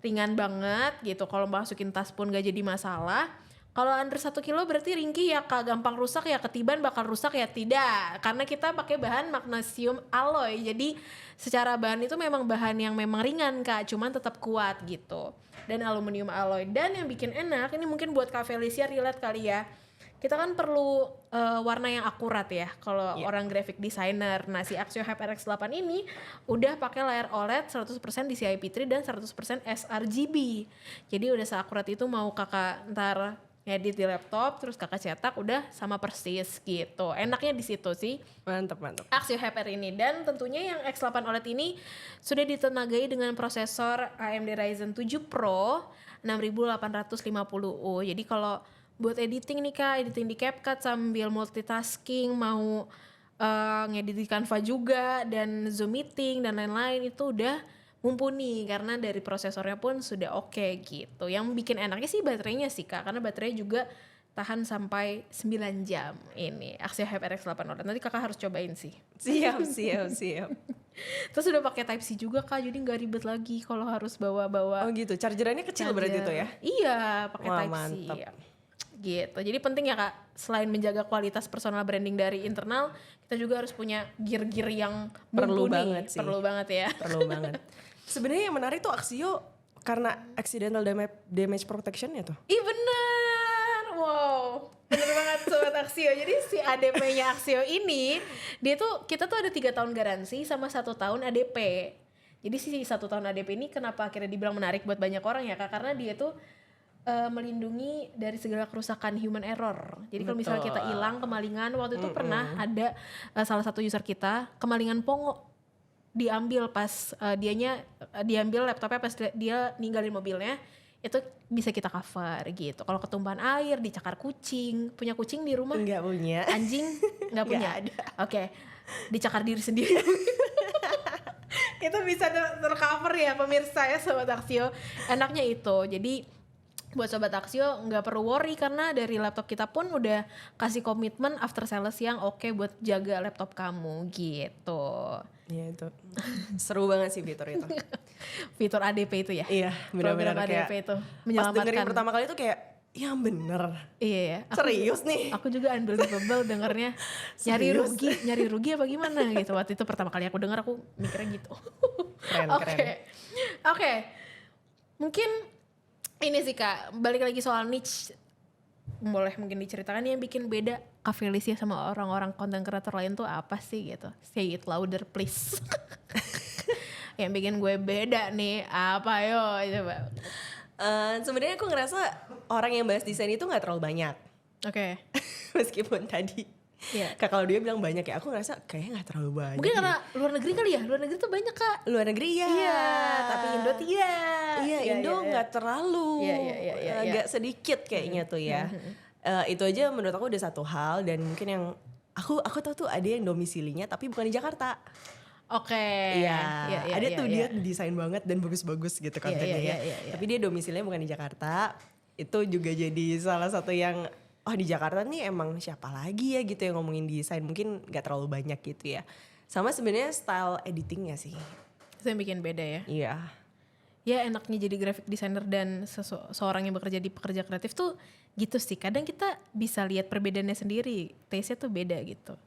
ringan banget gitu. Kalau masukin tas pun gak jadi masalah. Kalau under 1 kilo berarti ringkih ya Kak, gampang rusak ya, ketiban bakal rusak ya tidak. Karena kita pakai bahan magnesium alloy. Jadi secara bahan itu memang bahan yang memang ringan Kak, cuman tetap kuat gitu. Dan aluminium alloy. Dan yang bikin enak, ini mungkin buat Kak Felicia relate kali ya. Kita kan perlu warna yang akurat ya kalau orang graphic designer. Nah si Axio Hype RX8 ini udah pakai layar OLED 100% DCI P3 dan 100% sRGB. Jadi udah seakurat itu mau kakak ntar ngedit di laptop terus kakak cetak udah sama persis gitu. Enaknya di situ sih. Mantap. Axio Hype R ini, dan tentunya yang X8 OLED ini sudah ditenagai dengan prosesor AMD Ryzen 7 Pro 6850U. Jadi kalau buat editing nih Kak, editing di CapCut sambil multitasking, mau ngedit di Canva juga dan Zoom meeting dan lain-lain itu udah mumpuni karena dari prosesornya pun sudah oke gitu. Yang bikin enaknya sih baterainya sih Kak, karena baterainya juga tahan sampai 9 jam ini Axio Hype RX8 OLED. Nanti kakak harus cobain sih. Siap. Terus udah pakai Type C juga Kak, jadi nggak ribet lagi kalau harus bawa-bawa. Oh gitu, chargerannya kecil berarti tuh ya? Iya, pakai Type C. Mantap. Gitu. Jadi penting ya Kak, selain menjaga kualitas personal branding dari internal, kita juga harus punya gear-gear yang perlu mumpuni. banget sih. Perlu banget ya. Perlu banget. Sebenarnya yang menarik tuh Axio karena accidental damage protection ya tuh. Ih bener, wow, bener banget Sobat Axio. Jadi si ADP-nya Axio ini, kita tuh ada 3 tahun garansi sama 1 tahun ADP. Jadi si 1 tahun ADP ini kenapa akhirnya dibilang menarik buat banyak orang ya Kak, karena dia tuh melindungi dari segala kerusakan human error. Jadi kalau misalnya kita hilang, kemalingan, waktu itu pernah ada salah satu user kita kemalingan pongo, diambil pas diambil laptopnya pas dia ninggalin mobilnya, itu bisa kita cover gitu. Kalau ketumpahan air, dicakar kucing, punya kucing di rumah? Enggak punya. Anjing? Enggak punya? Nggak ada. Oke. Dicakar diri sendiri. Itu bisa tercover ya pemirsa ya Sobat Axio. Enaknya itu. Jadi buat Sobat Axio nggak perlu worry karena dari laptop kita pun udah kasih komitmen after sales yang oke buat jaga laptop kamu gitu. Iya itu seru banget sih fitur itu. Fitur ADP itu ya? Iya benar-benar ADP kayak itu menyelamatkan. Pas dengerin pertama kali itu kayak ya bener. Iya ya. Serius nih. Aku juga unbelievable dengernya. nyari rugi apa gimana gitu. Waktu itu pertama kali aku denger aku mikirnya gitu. Keren. Oke. Mungkin ini sih Kak, balik lagi soal niche, boleh mungkin diceritakan yang bikin beda Kak Felicia sama orang-orang content creator lain tuh apa sih gitu? Say it louder please. Yang bikin gue beda nih apa yo coba? Sebenarnya aku ngerasa orang yang bahas desain itu nggak terlalu banyak. Oke. Meskipun tadi Kak kalau dia bilang banyak ya, aku ngerasa kayaknya gak terlalu banyak. Mungkin karena luar negeri kali ya, luar negeri tuh banyak Kak. Luar negeri ya. Iya, tapi Indo tidak. Iya, Indo gak terlalu. Iya. Agak sedikit kayaknya tuh ya. Itu aja menurut aku udah satu hal, dan mungkin yang aku tahu tuh ada yang domisilinya tapi bukan di Jakarta. Oke. Iya. Ada tuh dia desain banget dan bagus-bagus gitu kontennya ya. Tapi dia domisilinya bukan di Jakarta. Itu juga jadi salah satu yang di Jakarta nih emang siapa lagi ya gitu yang ngomongin desain, mungkin gak terlalu banyak gitu ya. Sama sebenarnya style editingnya sih. Itu yang bikin beda ya. Iya. Ya enaknya jadi graphic designer dan seorang yang bekerja di pekerja kreatif tuh gitu sih. Kadang kita bisa lihat perbedaannya sendiri, taste-nya tuh beda gitu.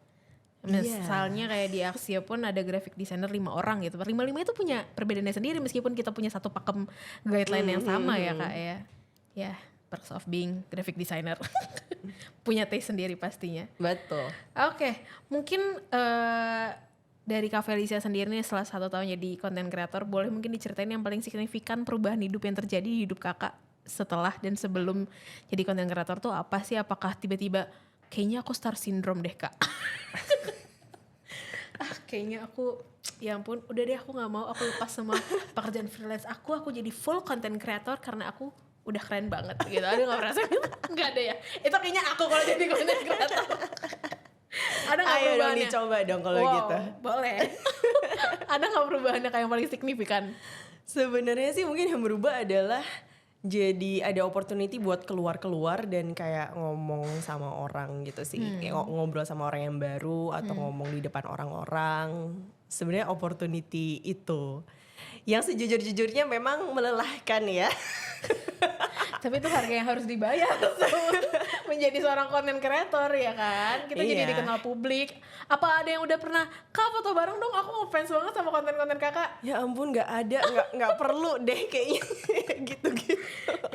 Misalnya kayak di Axio pun ada graphic designer 5 orang gitu. 5 itu punya perbedaannya sendiri meskipun kita punya satu pakem guideline yang sama ya Kak ya. Ya. Perks of being graphic designer. Punya taste sendiri pastinya. Betul. Oke, mungkin dari Kak Felicia sendiri nih setelah 1 tahun jadi content creator, boleh mungkin diceritain yang paling signifikan perubahan hidup yang terjadi di hidup kakak setelah dan sebelum jadi content creator tuh apa sih? Apakah tiba-tiba kayaknya aku star syndrome deh Kak? Kayaknya aku, ya ampun udah deh aku gak mau, aku lepas sama pekerjaan freelance aku jadi full content creator karena aku udah keren banget gitu. Ada gak merasa gitu? Gak ada ya? Itu kayaknya aku kalau jadi content creator. Ada gak perubahannya? Ayo dong dicoba dong kalau gitu. Boleh. Ada gak perubahannya kayak yang paling signifikan? Sebenarnya sih mungkin yang berubah adalah jadi ada opportunity buat keluar dan kayak ngomong sama orang gitu sih. Kayak ngobrol sama orang yang baru atau ngomong di depan orang-orang. sebenarnya opportunity itu yang sejujur-jujurnya memang melelahkan ya. Tapi itu harga yang harus dibayar menjadi seorang content creator ya kan. Kita jadi dikenal publik. Apa ada yang udah pernah, Kak foto bareng dong, aku mau fans banget sama konten-konten kakak. Ya ampun, gak ada, gak perlu deh kayaknya gitu-gitu.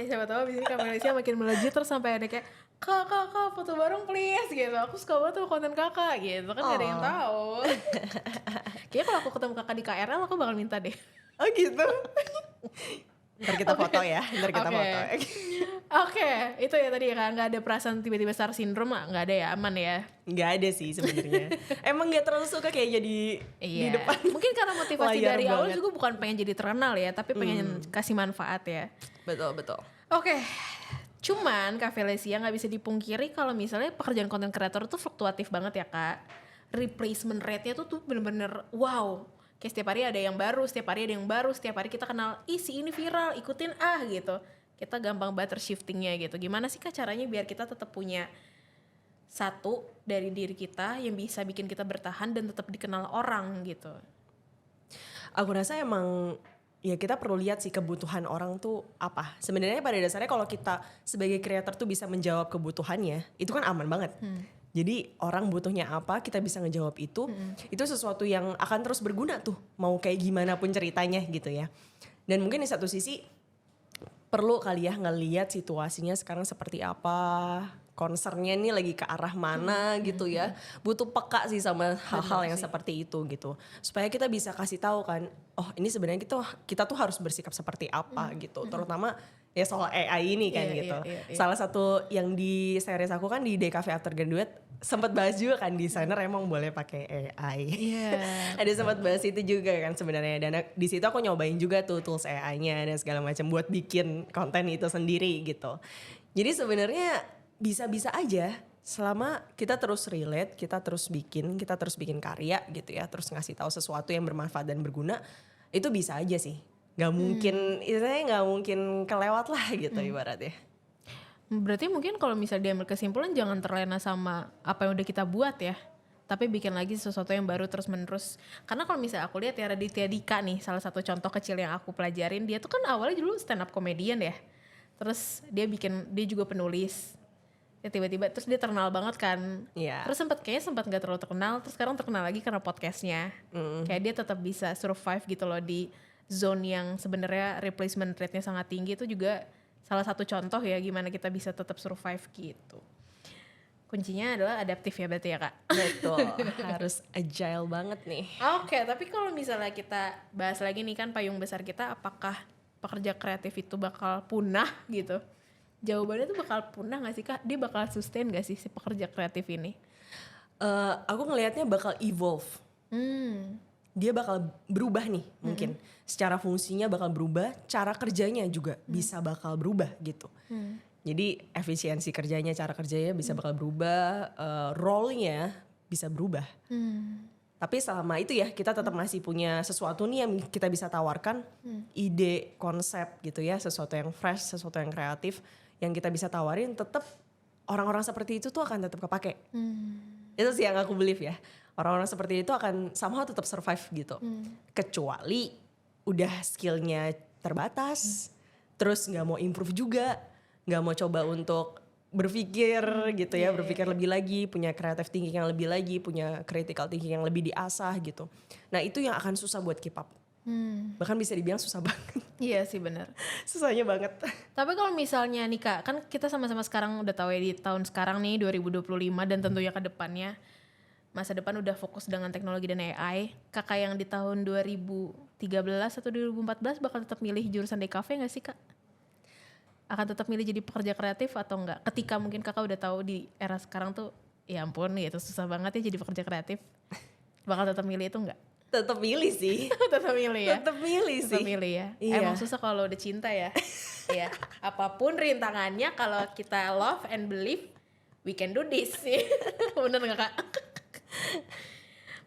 Ya siapa tahu abis ini Kak Felicia makin melejit terus sampai ada kayak Kak foto bareng please gitu. Aku suka banget sama konten kakak gitu kan. Gak ada yang tahu. Kayaknya kalau aku ketemu kakak di KRL aku bakal minta deh. Oh gitu. Ntar kita foto ya, ntar kita foto. Oke, itu ya tadi ya kan, gak ada perasaan tiba-tiba star syndrome, gak ada ya, aman ya? Gak ada sih sebenarnya. Emang gak terlalu suka kayak jadi di depan. Mungkin karena motivasi dari awal juga bukan pengen jadi terkenal ya, tapi pengen kasih manfaat ya. Betul. Oke. Cuman Kak Felicia gak bisa dipungkiri kalau misalnya pekerjaan content creator tuh fluktuatif banget ya Kak. Replacement rate-nya tuh bener-bener wow. Kayak setiap hari ada yang baru, setiap hari kita kenal, si ini viral, ikutin gitu. Kita gampang banget shiftingnya gitu. Gimana sih Kak caranya biar kita tetap punya satu dari diri kita yang bisa bikin kita bertahan dan tetap dikenal orang gitu? Aku rasa emang ya kita perlu lihat sih kebutuhan orang tuh apa. Sebenarnya pada dasarnya kalau kita sebagai creator tuh bisa menjawab kebutuhannya, itu kan aman banget. Jadi orang butuhnya apa, kita bisa ngejawab itu sesuatu yang akan terus berguna tuh. Mau kayak gimana pun ceritanya gitu ya. Dan mungkin di satu sisi perlu kali ya ngelihat situasinya sekarang seperti apa, concernnya nih lagi ke arah mana gitu ya. Butuh peka sih sama hal-hal yang seperti itu gitu. Supaya kita bisa kasih tahu kan, oh ini sebenarnya kita tuh harus bersikap seperti apa gitu. Terutama ya soal AI ini kan gitu. Salah satu yang di series aku kan di Day Cafe After Graduate sempat bahas juga kan, desainer emang boleh pakai AI. Ada sempat bahas itu juga kan sebenarnya, dan di situ aku nyobain juga tuh tools AI-nya dan segala macam buat bikin konten itu sendiri gitu. Jadi sebenarnya bisa-bisa aja selama kita terus relate, kita terus bikin karya gitu ya, terus ngasih tahu sesuatu yang bermanfaat dan berguna, itu bisa aja sih. Gak mungkin, istilahnya gak mungkin kelewat lah gitu ibaratnya. Berarti mungkin kalau misalnya diambil kesimpulan jangan terlena sama apa yang udah kita buat ya. Tapi bikin lagi sesuatu yang baru terus menerus. Karena kalau misalnya aku lihat ya Raditya Dika nih, salah satu contoh kecil yang aku pelajarin. Dia tuh kan awalnya dulu stand up comedian ya. Terus dia juga penulis. Ya tiba-tiba terus dia terkenal banget kan. Terus sempat gak terlalu terkenal. Terus sekarang terkenal lagi karena podcastnya. Kayak dia tetap bisa survive gitu loh di zone yang sebenarnya replacement rate-nya sangat tinggi. Itu juga salah satu contoh ya gimana kita bisa tetap survive gitu. Kuncinya adalah adaptif ya berarti ya Kak? Betul, harus agile banget nih. Oke, tapi kalau misalnya kita bahas lagi nih kan payung besar kita, apakah pekerja kreatif itu bakal punah gitu? Jawabannya tuh bakal punah gak sih Kak? Dia bakal sustain gak sih si pekerja kreatif ini? Aku ngelihatnya bakal evolve. Dia bakal berubah nih mungkin. Secara fungsinya bakal berubah, cara kerjanya juga bisa bakal berubah gitu. Jadi efisiensi kerjanya, cara kerjanya bisa bakal berubah, role-nya bisa berubah. Tapi selama itu ya kita tetap masih punya sesuatu nih yang kita bisa tawarkan, ide, konsep gitu ya, sesuatu yang fresh, sesuatu yang kreatif yang kita bisa tawarin, tetap orang-orang seperti itu tuh akan tetap kepake. Itu sih yang aku believe ya. Orang-orang seperti itu akan somehow tetap survive gitu. Kecuali udah skillnya terbatas, terus gak mau improve juga, gak mau coba untuk berpikir gitu ya, berpikir lebih lagi, punya creative thinking yang lebih lagi, punya critical thinking yang lebih diasah gitu. Nah itu yang akan susah buat keep up. Bahkan bisa dibilang susah banget. Iya sih benar. Susahnya banget. Tapi kalau misalnya nih Kak, kan kita sama-sama sekarang udah tahu ya di tahun sekarang nih 2025 dan tentunya ke depannya. Masa depan udah fokus dengan teknologi dan AI. Kakak yang di tahun 2013 atau 2014 bakal tetap milih jurusan DKV gak sih Kak? Akan tetap milih jadi pekerja kreatif atau enggak? Ketika mungkin kakak udah tahu di era sekarang tuh, ya ampun gitu susah banget ya jadi pekerja kreatif. Bakal tetap milih itu enggak? Tetap milih sih. Tetap milih ya? Tetap milih sih. Tetap milih ya? Iya. Emang susah kalau udah cinta ya? Iya. Apapun rintangannya kalau kita love and believe, we can do this. Bener gak Kak?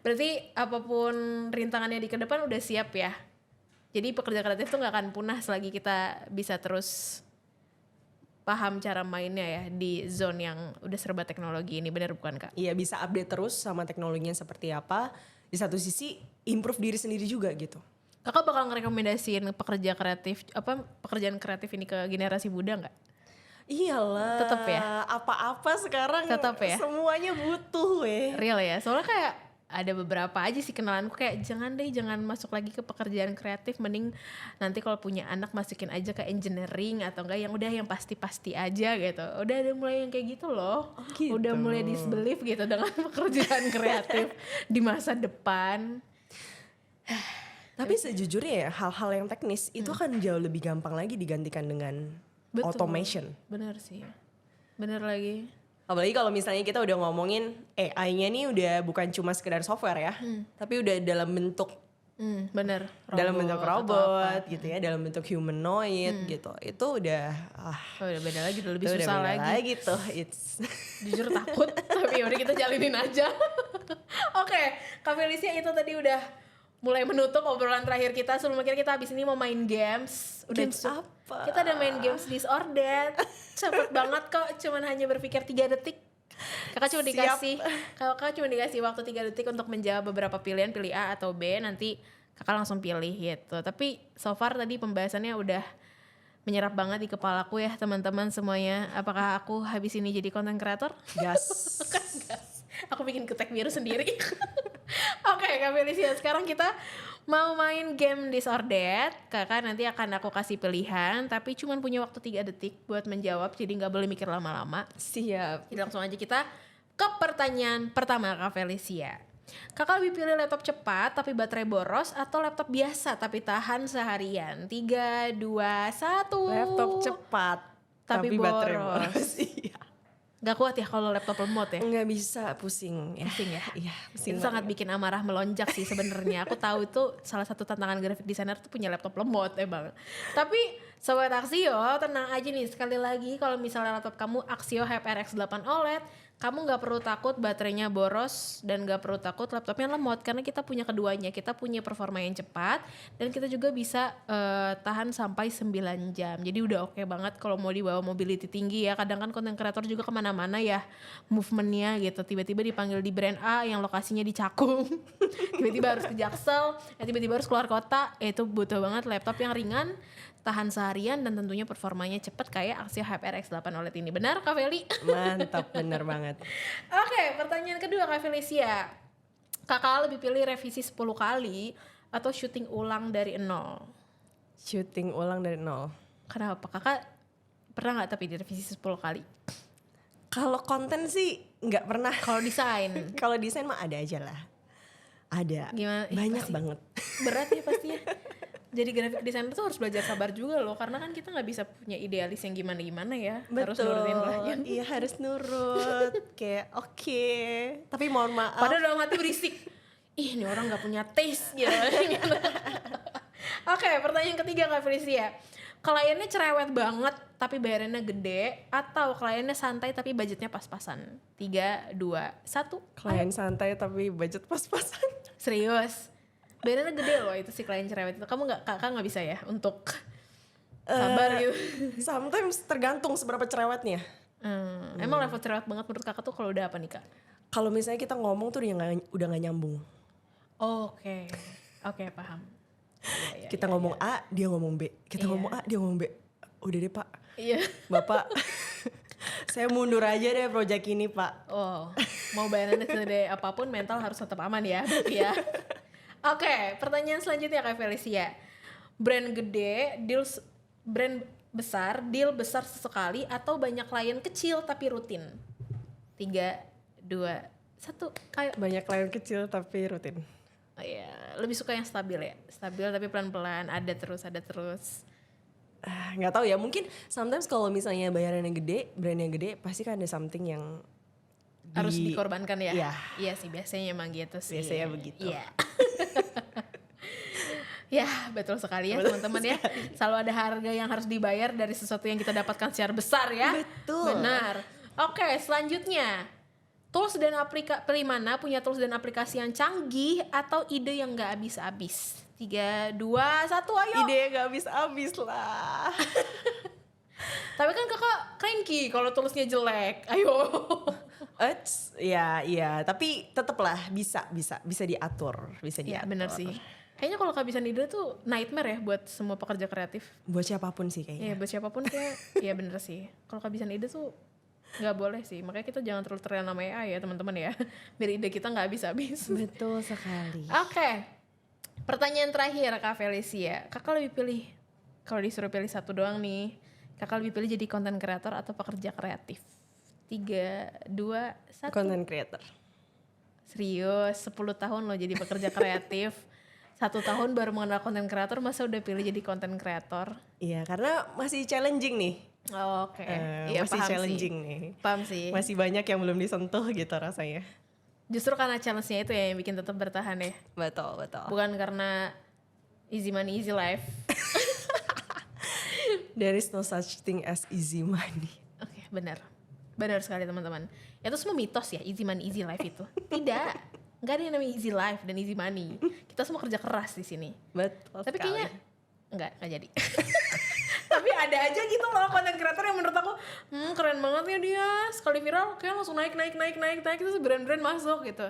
Berarti apapun rintangannya di ke depan udah siap ya. Jadi pekerja kreatif tuh gak akan punah selagi kita bisa terus paham cara mainnya ya di zone yang udah serba teknologi ini, benar bukan Kak? Iya, bisa update terus sama teknologinya seperti apa. di satu sisi improve diri sendiri juga gitu. Kakak bakal ngerekomendasiin pekerjaan kreatif ini ke generasi muda nggak? Iyalah. Tetep ya? Apa-apa sekarang Tetep ya? semuanya butuh Real ya? Soalnya kayak ada beberapa aja sih kenalanku kayak jangan masuk lagi ke pekerjaan kreatif, mending nanti kalau punya anak masukin aja ke engineering atau enggak yang udah yang pasti-pasti aja gitu. Udah ada mulai yang kayak gitu loh. Gitu. Udah mulai disbelief gitu dengan pekerjaan kreatif di masa depan. Tapi sejujurnya ya hal-hal yang teknis itu kan jauh lebih gampang lagi digantikan dengan automation. Bener sih. Bener lagi. Apalagi kalau misalnya kita udah ngomongin AI-nya nih udah bukan cuma sekedar software ya, tapi udah dalam bentuk robot gitu ya, dalam bentuk humanoid gitu. Itu udah udah beda lagi, udah lebih itu susah udah beda lagi tuh. Jujur takut, tapi udah kita jalinin aja. Oke, Kak Felicia itu tadi udah mulai menutup obrolan terakhir kita. Sebelum akhirnya kita habis ini mau main games. Games apa? Kita ada main games This or That. Cepet banget kok, cuman hanya berpikir 3 detik. Kakak cuma dikasih waktu 3 detik untuk menjawab beberapa pilihan, pilih A atau B, nanti kakak langsung pilih gitu. Tapi so far tadi pembahasannya udah menyerap banget di kepalaku ya teman-teman semuanya. Apakah aku habis ini jadi content creator? Gas. Gas. Aku bikin ketek biru sendiri. Oke, Kak Felicia, sekarang kita mau main game This or That. Kakak nanti akan aku kasih pilihan, tapi cuma punya waktu 3 detik buat menjawab, jadi gak boleh mikir lama-lama. Siap. Jadi langsung aja kita ke pertanyaan pertama, Kak Felicia. Kakak lebih pilih laptop cepat tapi baterai boros atau laptop biasa tapi tahan seharian? 3, 2, 1. Laptop cepat tapi baterai boros. Iya. Gak kuat ya kalau laptop lemot ya? Nggak bisa, pusing ya. Pusing ya? Iya, pusing. Itu sangat bikin amarah melonjak sih sebenarnya. Aku tahu itu salah satu tantangan graphic designer tuh punya laptop lemot emang. Tapi Sobat Axio, tenang aja nih, sekali lagi kalau misalnya laptop kamu Axio HyperX 8 OLED, kamu gak perlu takut baterainya boros dan gak perlu takut laptopnya lemot, karena kita punya keduanya. Kita punya performa yang cepat dan kita juga bisa tahan sampai 9 jam. Jadi udah oke banget kalau mau dibawa mobility tinggi ya. Kadang kan konten kreator juga kemana-mana ya movementnya gitu. Tiba-tiba dipanggil di brand A yang lokasinya di Cakung. Tiba-tiba harus ke Jaksel, tiba-tiba harus keluar kota. Itu butuh banget laptop yang ringan, tahan seharian dan tentunya performanya cepat kayak Axio HyperX 8 OLED ini. Benar Kak Feli? Mantap, bener banget. Oke, pertanyaan kedua Kak Felicia. Kakak lebih pilih revisi 10 kali atau syuting ulang dari 0? Syuting ulang dari 0. Kenapa? Kakak pernah gak tapi direvisi 10 kali? Kalau konten sih nggak pernah. Kalau desain? Kalau desain mah ada aja lah. Ada. Gimana? Banyak banget. Berat ya pastinya. Jadi graphic designer tuh harus belajar sabar juga loh, karena kan kita nggak bisa punya idealis yang gimana-gimana ya. Betul. Harus nurutin klien. Iya, harus nurut. Kayak oke. Tapi mohon maaf. Padahal dalam hati berisik. Ih, ini orang nggak punya taste gitu. Oke, pertanyaan ketiga Kak Felicia. Kliennya cerewet banget tapi bayarannya gede, atau kliennya santai tapi budgetnya pas-pasan? 3, 2, 1. Klien santai tapi budget pas-pasan. Serius? Bayarannya gede loh itu si klien cerewet itu. Kakak nggak bisa ya untuk sabar gitu? Sometimes tergantung seberapa cerewetnya. Emang level cerewet banget menurut kakak tuh kalau udah apa nih Kak? Kalau misalnya kita ngomong tuh udah nggak nyambung. Oke, paham. Ya, kita ngomong A, dia ngomong B. Kita ngomong A, dia ngomong B. Udah deh Pak. Iya. Bapak, saya mundur aja deh proyek ini Pak. Oh, mau bayarannya segede apapun mental harus tetap aman ya berarti ya. Oke, pertanyaan selanjutnya Kak Felicia. Brand besar sesekali atau banyak klien kecil tapi rutin? 3, 2, 1. Kayak banyak klien kecil tapi rutin. Oh iya, lebih suka yang stabil ya? Stabil tapi pelan-pelan, ada terus. Nggak tahu ya, mungkin sometimes kalau misalnya bayarannya gede, brandnya gede, pasti kan ada something yang harus dikorbankan ya? Iya. Iya sih, biasanya emang gitu sih. Biasanya begitu. Iya. Ya, betul sekali ya teman-teman ya. Selalu ada harga yang harus dibayar dari sesuatu yang kita dapatkan secara besar ya. Betul. Benar. Oke, selanjutnya. Tools dan pilih mana, punya tools dan aplikasi yang canggih atau ide yang gak habis-habis? 3, 2, 1, ayo. Ide yang gak habis-habis lah. Tapi kan kakak cranky kalau toolsnya jelek. Ayo. Ya, tapi tetaplah bisa diatur, Iya benar sih. Kayaknya kalau kehabisan ide tuh nightmare ya buat semua pekerja kreatif. Buat siapapun sih kayaknya. Iya buat siapapun kayak, iya bener sih. Kalau kehabisan ide tuh nggak boleh sih. Makanya kita jangan terlalu terlena sama AI ya teman-teman ya. Biar ide kita nggak habis-habis. Betul sekali. Oke. Pertanyaan terakhir Kak Felicia. Kakak lebih pilih, kalau disuruh pilih satu doang nih, kakak lebih pilih jadi content creator atau pekerja kreatif? 3, 2, 1. Content creator. Serius, 10 tahun lo jadi pekerja kreatif. 1 tahun baru mengenal content creator, masa udah pilih jadi content creator? Iya, karena masih challenging nih. Oke. Iya, masih paham challenging sih. nih. Paham sih. Masih banyak yang belum disentuh gitu rasanya. Justru karena challenge-nya itu ya yang bikin tetap bertahan ya. Betul. Bukan karena easy money, easy life. There is no such thing as easy money. Oke, benar. Benar sekali teman-teman. Itu semua mitos ya, easy money, easy life itu. Tidak. Nggak ada yang namanya easy life dan easy money. Kita semua kerja keras di sini. Betul. Tapi kayaknya nggak jadi. Tapi ada aja gitu loh konten kreator yang menurut aku keren banget ya dia. Sekali viral kayak langsung naik itu brand-brand masuk gitu.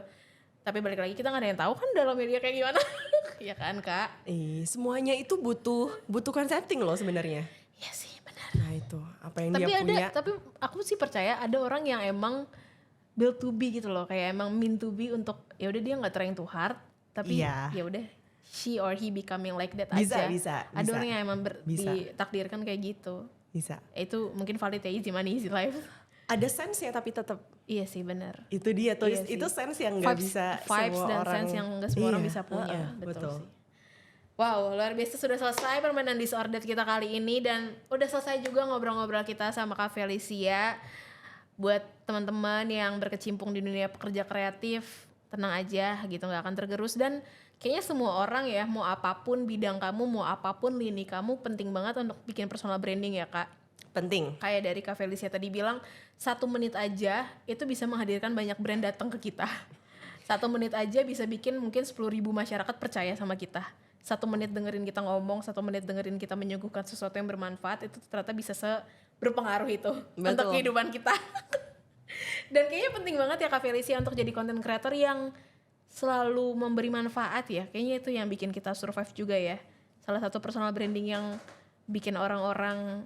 Tapi balik lagi kita nggak ada yang tahu kan dalam media kayak gimana. Iya kan Kak? Semuanya itu butuh concepting loh sebenarnya. Iya sih benar. Nah itu apa yang tapi dia punya. Tapi aku sih percaya ada orang yang emang built to be gitu loh, kayak emang meant to be untuk ya udah dia nggak trying too hard, tapi ya udah she or he becoming like that aja. Bisa. Ada orang yang emang ditakdirkan kayak gitu. Bisa. Itu mungkin valid ya, easy money, easy life. Ada sense-nya tapi tetap. Iya sih benar. Itu dia tuh, iya itu sense yang nggak bisa vibes semua dan orang. sense yang nggak semua orang bisa punya. Betul sih. Wow, luar biasa, sudah selesai permainan disordered kita kali ini dan udah selesai juga ngobrol-ngobrol kita sama Kak Felicia. Buat teman-teman yang berkecimpung di dunia pekerja kreatif, tenang aja gitu, nggak akan tergerus. Dan kayaknya semua orang ya, mau apapun bidang kamu, mau apapun lini kamu, penting banget untuk bikin personal branding ya Kak. Penting. Kayak dari Kak Felicia tadi bilang, 1 menit aja itu bisa menghadirkan banyak brand datang ke kita. 1 menit aja bisa bikin mungkin 10.000 masyarakat percaya sama kita. 1 menit dengerin kita ngomong, 1 menit dengerin kita menyuguhkan sesuatu yang bermanfaat, itu ternyata bisa berpengaruh itu. Betul. Untuk kehidupan kita. Dan kayaknya penting banget ya Kak Felicia untuk jadi content creator yang selalu memberi manfaat ya. Kayaknya itu yang bikin kita survive juga ya. Salah satu personal branding yang bikin orang-orang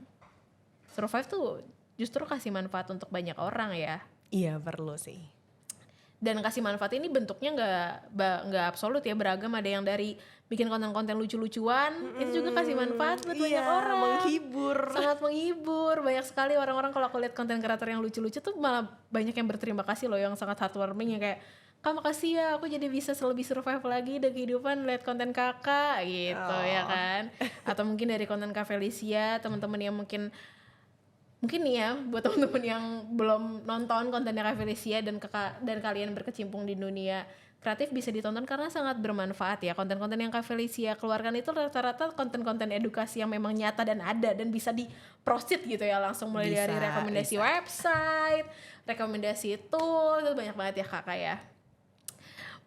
survive tuh justru kasih manfaat untuk banyak orang ya. Iya perlu sih. Dan kasih manfaat ini bentuknya nggak absolut ya, beragam. Ada yang dari bikin konten-konten lucu-lucuan, itu juga kasih manfaat buat banyak orang. Menghibur. Sangat menghibur. Banyak sekali orang-orang kalau aku lihat konten kreator yang lucu-lucu tuh malah banyak yang berterima kasih loh, yang sangat heartwarming, yang kayak, Kak makasih ya, aku jadi bisa lebih survive lagi dari kehidupan lihat konten kakak gitu ya kan. Atau mungkin dari konten Kak Felicia, teman-teman yang mungkin nih ya, buat teman-teman yang belum nonton kontennya Kak Felicia dan kalian berkecimpung di dunia kreatif, bisa ditonton karena sangat bermanfaat ya. Konten-konten yang Kak Felicia keluarkan itu rata-rata konten-konten edukasi yang memang nyata dan ada dan bisa di-proceed gitu ya, langsung mulai dari rekomendasi website, rekomendasi tool, itu banyak banget ya Kakak ya.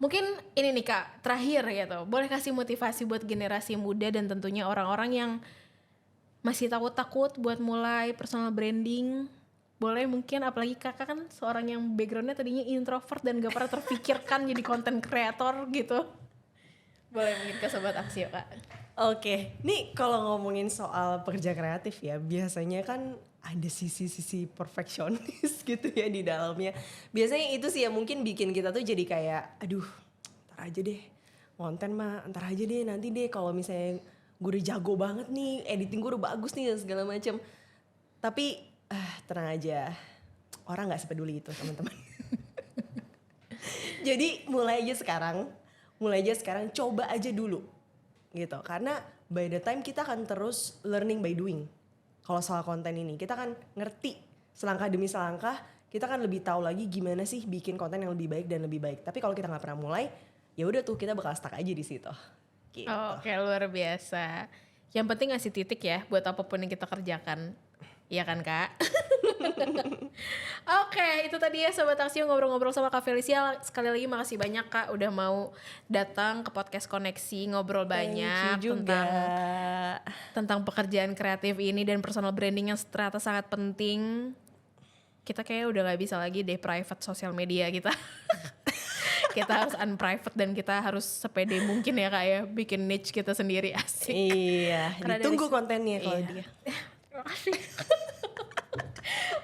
Mungkin ini nih Kak, terakhir gitu, boleh kasih motivasi buat generasi muda dan tentunya orang-orang yang masih takut-takut buat mulai personal branding. Boleh mungkin, apalagi Kakak kan seorang yang backgroundnya tadinya introvert dan gak pernah terpikirkan jadi content creator gitu. Boleh mungkin ke Sobat Aksio Kak. Oke, nih kalau ngomongin soal pekerja kreatif ya, biasanya kan ada sisi-sisi perfeksionis gitu ya di dalamnya. Biasanya itu sih yang mungkin bikin kita tuh jadi kayak, aduh ntar aja deh, konten mah ntar aja deh, nanti deh kalau misalnya gue udah jago banget nih, editing gue udah bagus nih dan segala macam. Tapi tenang aja, orang gak sepeduli itu teman-teman. Jadi mulai aja sekarang, coba aja dulu gitu. Karena by the time kita akan terus learning by doing. Kalau soal konten ini, kita kan ngerti selangkah demi selangkah, kita kan lebih tahu lagi gimana sih bikin konten yang lebih baik dan lebih baik. Tapi kalau kita nggak pernah mulai, ya udah tuh kita bakal stuck aja di situ. Gitu. Oke, luar biasa. Yang penting ngasih titik ya buat apapun yang kita kerjakan. Iya kan Kak? Oke, itu tadi ya Sobat Aksio ngobrol-ngobrol sama Kak Felicia. Sekali lagi makasih banyak Kak udah mau datang ke podcast Koneksi, ngobrol banyak tentang pekerjaan kreatif ini dan personal branding yang ternyata sangat penting. kita kayaknya udah gak bisa lagi deh private sosial media kita. Kita harus unprivate dan kita harus sepede mungkin ya Kak ya, bikin niche kita sendiri, asik. Iya, ditunggu kontennya kalau dia. Asik.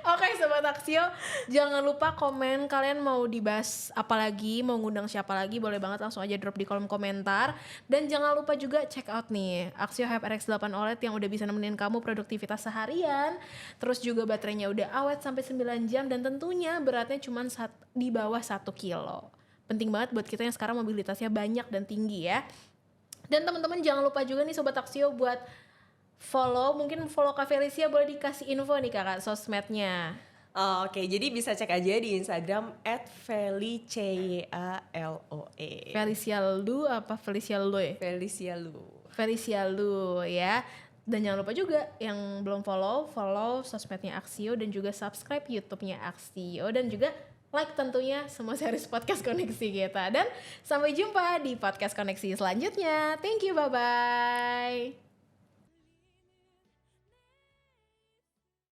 Oke Sobat Aksio, jangan lupa komen kalian mau dibahas apa lagi, mau ngundang siapa lagi, boleh banget langsung aja drop di kolom komentar. Dan jangan lupa juga check out nih Aksio HyperX 8 OLED yang udah bisa nemenin kamu produktivitas seharian. Terus juga baterainya udah awet sampai 9 jam dan tentunya beratnya cuma di bawah 1 kilo. Penting banget buat kita yang sekarang mobilitasnya banyak dan tinggi ya. Dan teman-teman jangan lupa juga nih Sobat Aksio buat mungkin follow Kak Felicia, boleh dikasih info nih Kakak sosmednya. Oke, jadi bisa cek aja di Instagram @felicialoe. Felicia Lu apa Felicia Lu? Felicia Lu ya. Dan jangan lupa juga yang belum follow sosmednya Aksio dan juga subscribe YouTube-nya Aksio dan juga like tentunya semua series podcast Koneksi kita. Dan sampai jumpa di podcast Koneksi selanjutnya. Thank you, bye-bye.